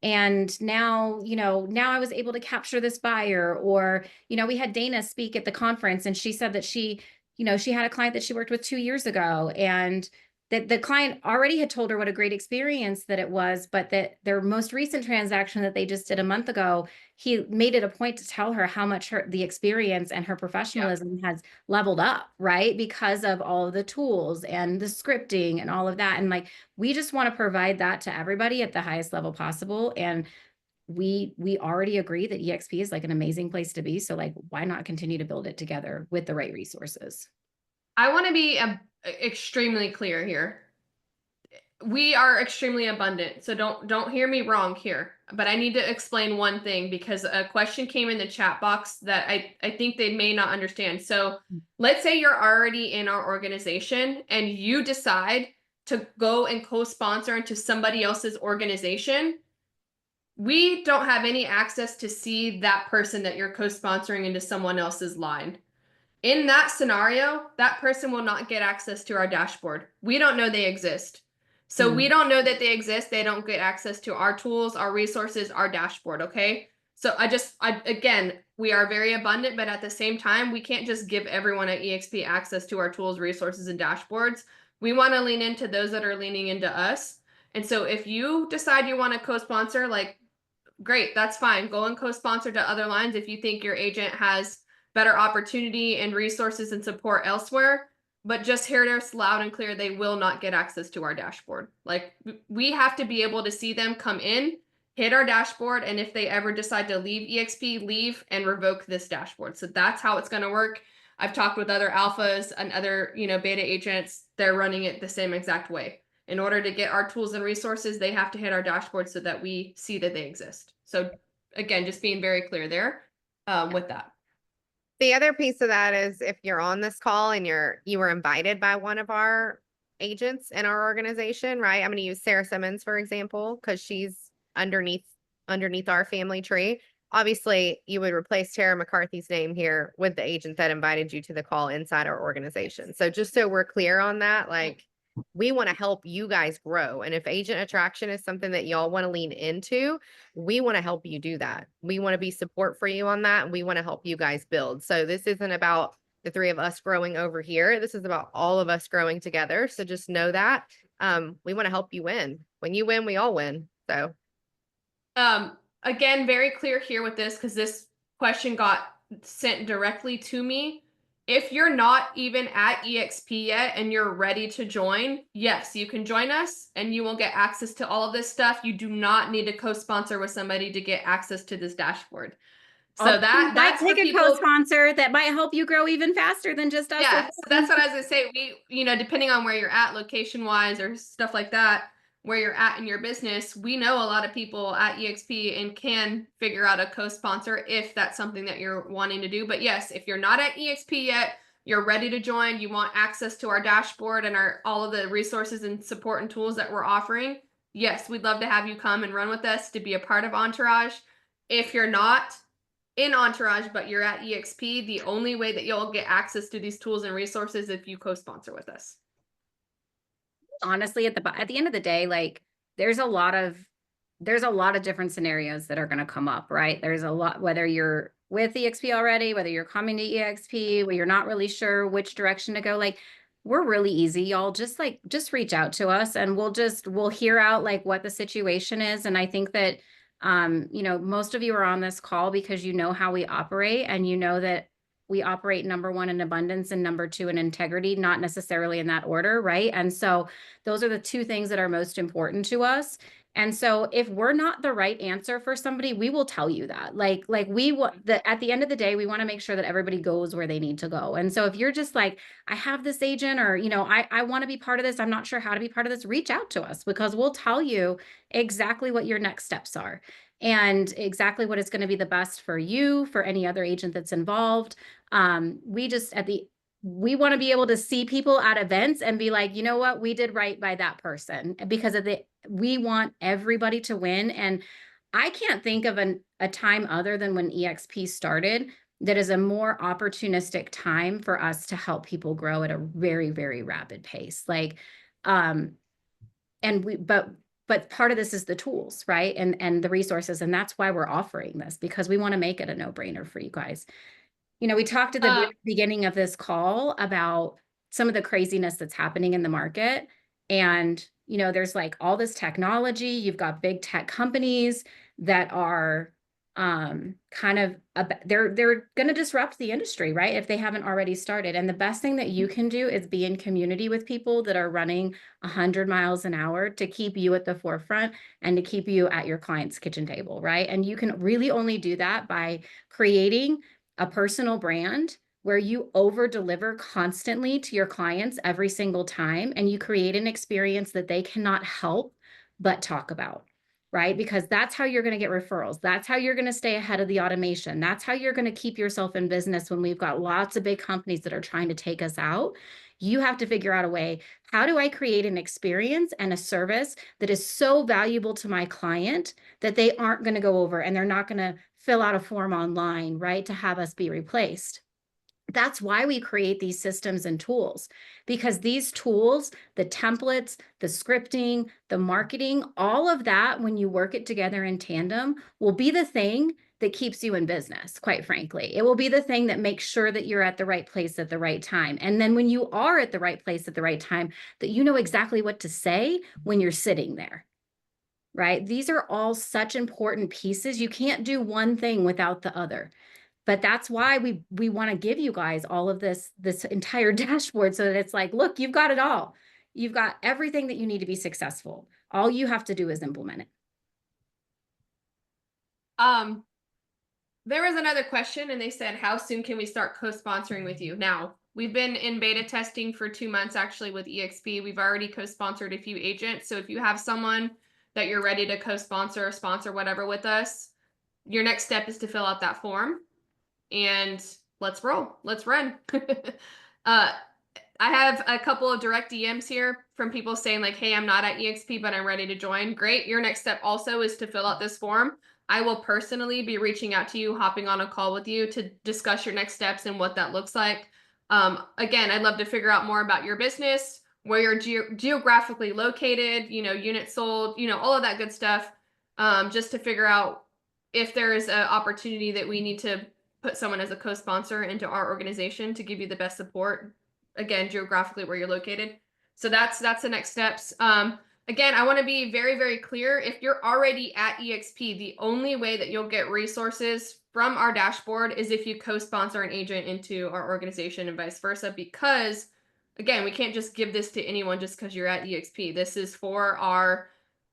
And now, now I was able to capture this buyer. Or, we had Dana speak at the conference and she said that she had a client that she worked with 2 years ago and that the client already had told her what a great experience that it was, but that their most recent transaction that they just did a month ago, he made it a point to tell her how much the experience and her professionalism has leveled up, right? Because of all of the tools and the scripting and all of that. And like, we just want to provide that to everybody at the highest level possible. And we already agree that EXP is like an amazing place to be. So like, why not continue to build it together with the right resources?
I want to be extremely clear here. We are extremely abundant, so don't hear me wrong here. But I need to explain one thing because a question came in the chat box that I think they may not understand. So let's say you're already in our organization and you decide to go and co-sponsor into somebody else's organization. We don't have any access to see that person that you're co-sponsoring into someone else's line. In that scenario, that person will not get access to our dashboard. We don't know they exist. So we don't know that they exist. They don't get access to our tools, our resources, our dashboard. Okay. So again, we are very abundant, but at the same time, we can't just give everyone at EXP access to our tools, resources, and dashboards. We want to lean into those that are leaning into us. And so if you decide you want to co-sponsor, like, great, that's fine. Go and co-sponsor to other lines if you think your agent has better opportunity and resources and support elsewhere. But just hear us loud and clear, they will not get access to our dashboard. Like, we have to be able to see them come in, hit our dashboard, and if they ever decide to leave EXP, leave and revoke this dashboard. So that's how it's going to work. I've talked with other alphas and other, beta agents. They're running it the same exact way. In order to get our tools and resources, they have to hit our dashboard so that we see that they exist. So again, just being very clear there with that.
The other piece of that is if you're on this call and you were invited by one of our agents in our organization, right? I'm going to use Sarah Simmons, for example, because she's underneath our family tree. Obviously, you would replace Tara McCarthy's name here with the agent that invited you to the call inside our organization. So just so we're clear on that, like, we want to help you guys grow. And if agent attraction is something that y'all want to lean into, we want to help you do that. We want to be support for you on that. And we want to help you guys build. So this isn't about the three of us growing over here. This is about all of us growing together. So just know that we want to help you win. When you win, we all win. So
again, very clear here with this, because this question got sent directly to me. If you're not even at EXP yet and you're ready to join, yes, you can join us and you will get access to all of this stuff. You do not need to co-sponsor with somebody to get access to this dashboard. So that's
like a co-sponsor that might help you grow even faster than just us.
Yeah, so that's what I was gonna say. We, depending on where you're at location wise or stuff like that, where you're at in your business, we know a lot of people at EXP and can figure out a co-sponsor if that's something that you're wanting to do. But yes, if you're not at EXP yet, you're ready to join, you want access to our dashboard and all of the resources and support and tools that we're offering, yes, we'd love to have you come and run with us to be a part of Entourage. If you're not in Entourage, but you're at EXP, the only way that you'll get access to these tools and resources if you co-sponsor with us.
Honestly, at the end of the day, like, there's a lot of different scenarios that are going to come up, right? There's a lot, whether you're with EXP already, whether you're coming to EXP, where you're not really sure which direction to go. Like, we're really easy, y'all. Just reach out to us and we'll hear out like what the situation is. And I think that, most of you are on this call because you know how we operate, and you know that we operate number one in abundance and number two in integrity, not necessarily in that order, right? And so those are the two things that are most important to us. And so if we're not the right answer for somebody, we will tell you that. Like we want at the end of the day, we want to make sure that everybody goes where they need to go. And so if you're just like, I have this agent, or, I want to be part of this, I'm not sure how to be part of this, reach out to us, because we'll tell you exactly what your next steps are and exactly what is going to be the best for you, for any other agent that's involved. We want to be able to see people at events and be like, you know what, we did right by that person, because we want everybody to win. And I can't think of a time other than when EXP started that is a more opportunistic time for us to help people grow at a very, very rapid pace. But part of this is the tools, right? And the resources. And that's why we're offering this, because we want to make it a no-brainer for you guys. We talked at the beginning of this call about some of the craziness that's happening in the market. And, you know, there's like all this technology, you've got big tech companies that are kind of they're going to disrupt the industry, right? If they haven't already started. And the best thing that you can do is be in community with people that are running 100 miles an hour to keep you at the forefront and to keep you at your client's kitchen table, right? And you can really only do that by creating a personal brand where you over deliver constantly to your clients every single time, and you create an experience that they cannot help but talk about, right? Because that's how you're going to get referrals. That's how you're going to stay ahead of the automation. That's how you're going to keep yourself in business when we've got lots of big companies that are trying to take us out. You have to figure out a way, how do I create an experience and a service that is so valuable to my client that they aren't going to go over and they're not going to fill out a form online, right, to have us be replaced? That's why we create these systems and tools, because these tools, the templates, the scripting, the marketing, all of that, when you work it together in tandem, will be the thing that keeps you in business, quite frankly. It will be the thing that makes sure that you're at the right place at the right time. And then when you are at the right place at the right time, that you know exactly what to say when you're sitting there, right? These are all such important pieces. You can't do one thing without the other. But that's why we want to give you guys all of this entire dashboard, so that it's like, look, you've got it all. You've got everything that you need to be successful. All you have to do is implement it.
There was another question, and they said, how soon can we start co-sponsoring with you? Now, we've been in beta testing for 2 months actually with EXP. We've already co-sponsored a few agents. So if you have someone that you're ready to co-sponsor or sponsor whatever with us, your next step is to fill out that form. And let's roll. Let's run. I have a couple of direct DMs here from people saying like, hey, I'm not at EXP, but I'm ready to join. Great. Your next step also is to fill out this form. I will personally be reaching out to you, hopping on a call with you to discuss your next steps and what that looks like. Again, I'd love to figure out more about your business, where you're geographically located, you know, units sold, you know, all of that good stuff. Just to figure out if there is an opportunity that we need to put someone as a co-sponsor into our organization to give you the best support, again, geographically where you're located. So that's the next steps. Again, I want to be very, very clear. If you're already at EXP, the only way that you'll get resources from our dashboard is if you co-sponsor an agent into our organization and vice versa, because again, we can't just give this to anyone just because you're at EXP. This is for our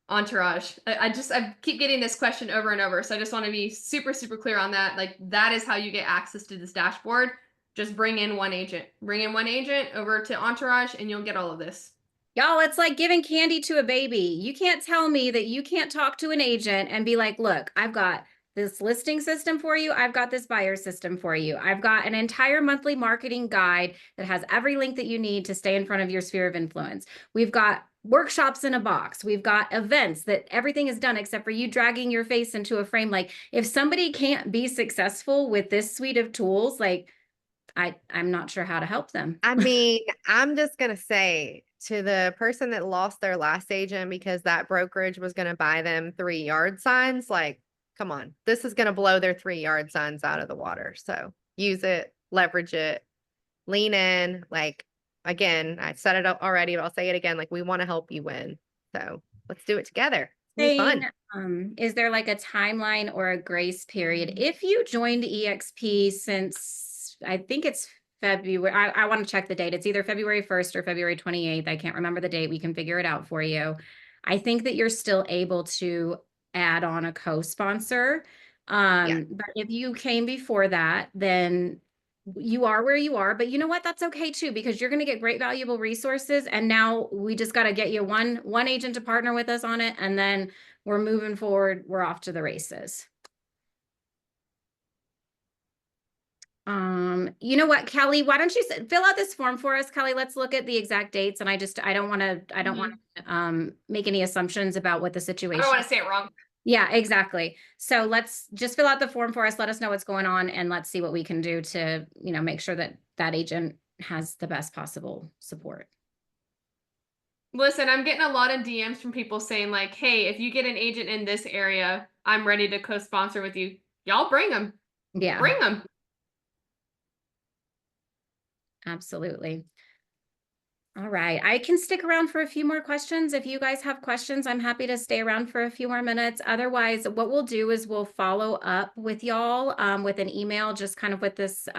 entourage. I keep getting this question over and over. So I just want to be super, super clear on that. Like, that is how you get access to this dashboard. Just bring in one agent. Bring in one agent over to Entourage and you'll get all of this.
Y'all, it's like giving candy to a baby. You can't tell me that you can't talk to an agent and be like, look, I've got this listing system for you. I've got this buyer system for you. I've got an entire monthly marketing guide that has every link that you need to stay in front of your sphere of influence. We've got workshops in a box. We've got events that everything is done except for you dragging your face into a frame. Like, if somebody can't be successful with this suite of tools, like, I'm not sure how to help them.
I mean, I'm just going to say, to the person that lost their last agent because that brokerage was going to buy them 3 yard signs, like, come on, this is going to blow their 3 yard signs out of the water. So use it, leverage it, lean in. Like, again, I said it already, but I'll say it again. Like, we want to help you win. So let's do it together. It's gonna be fun.
Is there like a timeline or a grace period? If you joined EXP since, I think it's February, I want to check the date. It's either February 1st or February 28th. I can't remember the date. We can figure it out for you. I think that you're still able to add on a co-sponsor.
Yeah.
But if you came before that, then you are where you are. But you know what? That's okay too, because you're going to get great valuable resources. And now we just got to get you one agent to partner with us on it. And then we're moving forward. We're off to the races. You know what, Kelly, why don't you fill out this form for us, Kelly? Let's look at the exact dates. And I don't want to make any assumptions about what the situation
I don't want to say it wrong.
Yeah, exactly. So let's just fill out the form for us. Let us know what's going on, and let's see what we can do to, you know, make sure that that agent has the best possible support.
Listen, I'm getting a lot of DMs from people saying like, hey, if you get an agent in this area, I'm ready to co-sponsor with you. Y'all bring them.
Yeah.
Bring them.
Absolutely. All right. I can stick around for a few more questions. If you guys have questions, I'm happy to stay around for a few more minutes. Otherwise, what we'll do is we'll follow up with y'all with an email, just kind of with this,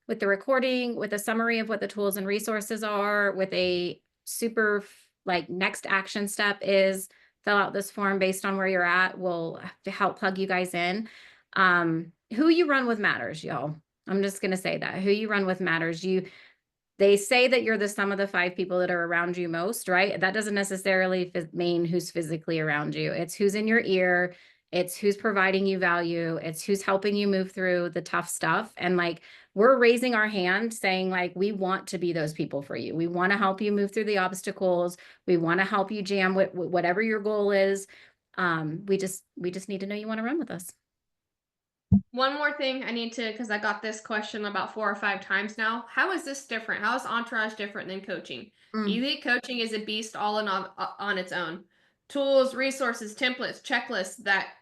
with the recording, with a summary of what the tools and resources are, with a super like next action step is fill out this form based on where you're at. We'll help plug you guys in. Who you run with matters, y'all. I'm just going to say that who you run with matters. They say that you're the sum of the 5 people that are around you most, right? That doesn't necessarily mean who's physically around you. It's who's in your ear. It's who's providing you value. It's who's helping you move through the tough stuff. And like, we're raising our hand saying like, we want to be those people for you. We want to help you move through the obstacles. We want to help you jam whatever your goal is. We just need to know you want to run with us.
One more thing I need to, because I got this question about 4 or 5 times now. How is this different? How is Entourage different than coaching? Elite coaching is a beast all in on its own. Tools, resources, templates, checklists that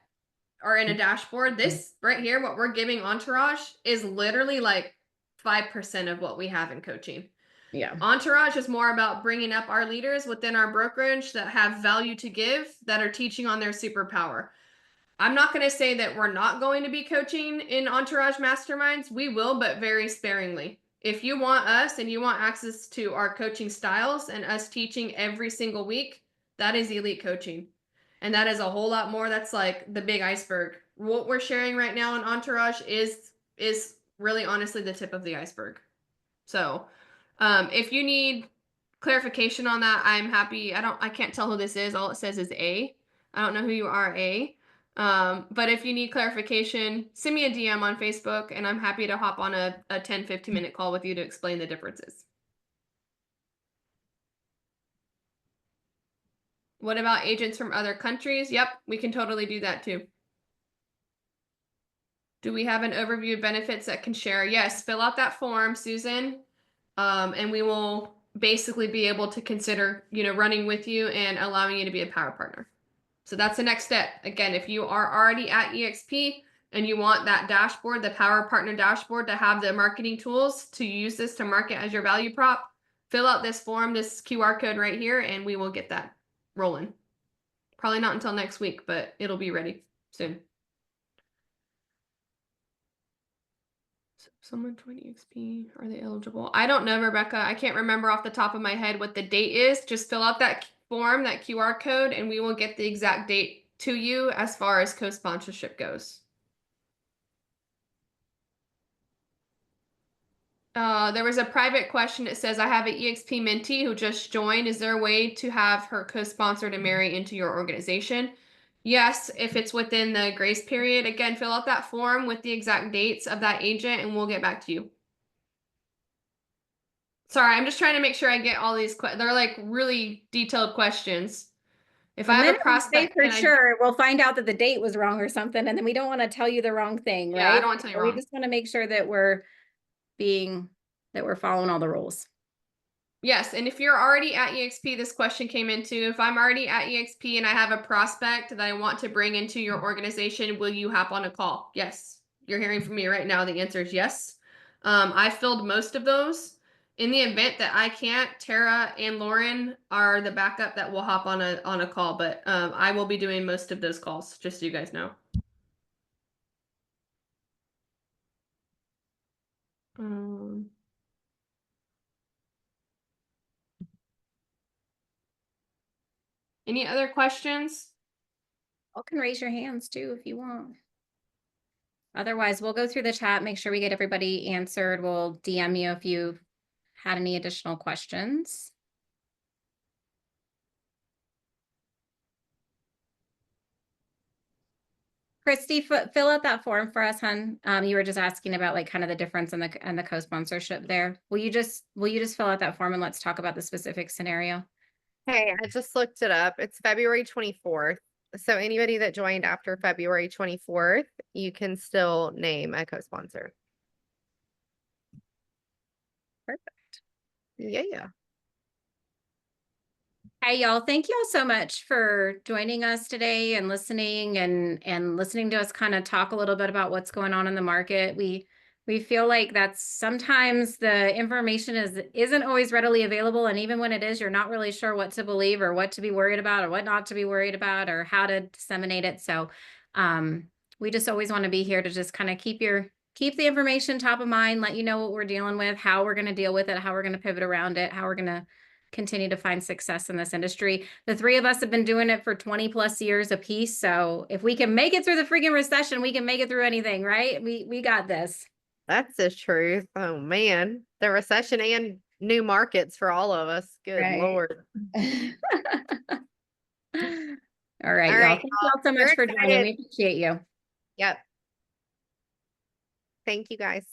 are in a dashboard. This right here, what we're giving Entourage is literally like 5% of what we have in coaching.
Yeah.
Entourage is more about bringing up our leaders within our brokerage that have value to give, that are teaching on their superpower. I'm not going to say that we're not going to be coaching in Entourage Masterminds. We will, but very sparingly. If you want us and you want access to our coaching styles and us teaching every single week, that is elite coaching. And that is a whole lot more. That's like the big iceberg. What we're sharing right now in Entourage is really honestly the tip of the iceberg. So if you need clarification on that, I'm happy. I can't tell who this is. All it says is A. I don't know who you are, A. But if you need clarification, send me a DM on Facebook and I'm happy to hop on a 10-15 minute call with you to explain the differences. What about agents from other countries? Yep, we can totally do that too. Do we have an overview of benefits that can share? Yes, fill out that form, Susan. And we will basically be able to consider, running with you and allowing you to be a power partner. So that's the next step. Again, if you are already at EXP and you want that dashboard, the power partner dashboard, to have the marketing tools to use this to market as your value prop, fill out this form, this QR code right here, and we will get that rolling. Probably not until next week, but it'll be ready soon. Someone joined EXP, are they eligible? I don't know, Rebecca. I can't remember off the top of my head what the date is. Just fill out that form, that QR code, and we will get the exact date to you as far as co-sponsorship goes. There was a private question. It says, I have an EXP mentee who just joined. Is there a way to have her co-sponsored and marry into your organization? Yes, if it's within the grace period. Again, fill out that form with the exact dates of that agent and we'll get back to you. Sorry, I'm just trying to make sure I get all these they're like really detailed questions. If I have a prospect,
for sure, we'll find out that the date was wrong or something, and then we don't want to tell you the wrong thing, right?
Yeah, I don't want to tell you wrong.
We just want to make sure that we're following all the rules.
Yes, and if you're already at EXP, this question came into, if I'm already at EXP and I have a prospect that I want to bring into your organization, will you hop on a call? Yes, you're hearing from me right now. The answer is yes. I filled most of those. In the event that I can't, Tara and Lauren are the backup that will hop on a call, but I will be doing most of those calls, just so you guys know. Any other questions?
You can raise your hands too if you want. Otherwise, we'll go through the chat, make sure we get everybody answered. We'll DM you if you had any additional questions. Christy, fill out that form for us, hon. You were just asking about like kind of the difference in the co-sponsorship there. Will you just fill out that form and let's talk about the specific scenario?
Hey, I just looked it up. It's February 24th. So anybody that joined after February 24th, you can still name a co-sponsor.
Perfect.
Yeah.
Hey, y'all. Thank you all so much for joining us today and listening and listening to us kind of talk a little bit about what's going on in the market. We We feel like that's sometimes the information isn't always readily available. And even when it is, you're not really sure what to believe or what to be worried about or what not to be worried about or how to disseminate it. So we just always want to be here to just kind of keep the information top of mind, let you know what we're dealing with, how we're going to deal with it, how we're going to pivot around it, how we're going to continue to find success in this industry. The three of us have been doing it for 20 plus years apiece. So if we can make it through the freaking recession, we can make it through anything, right? We got this.
That's the truth. Oh man, the recession and new markets for all of us. Good
Right.
Lord.
All right,
All
y'all.
right,
Thank you all so
we're
much for joining.
excited.
We appreciate you.
Yep. Thank you guys.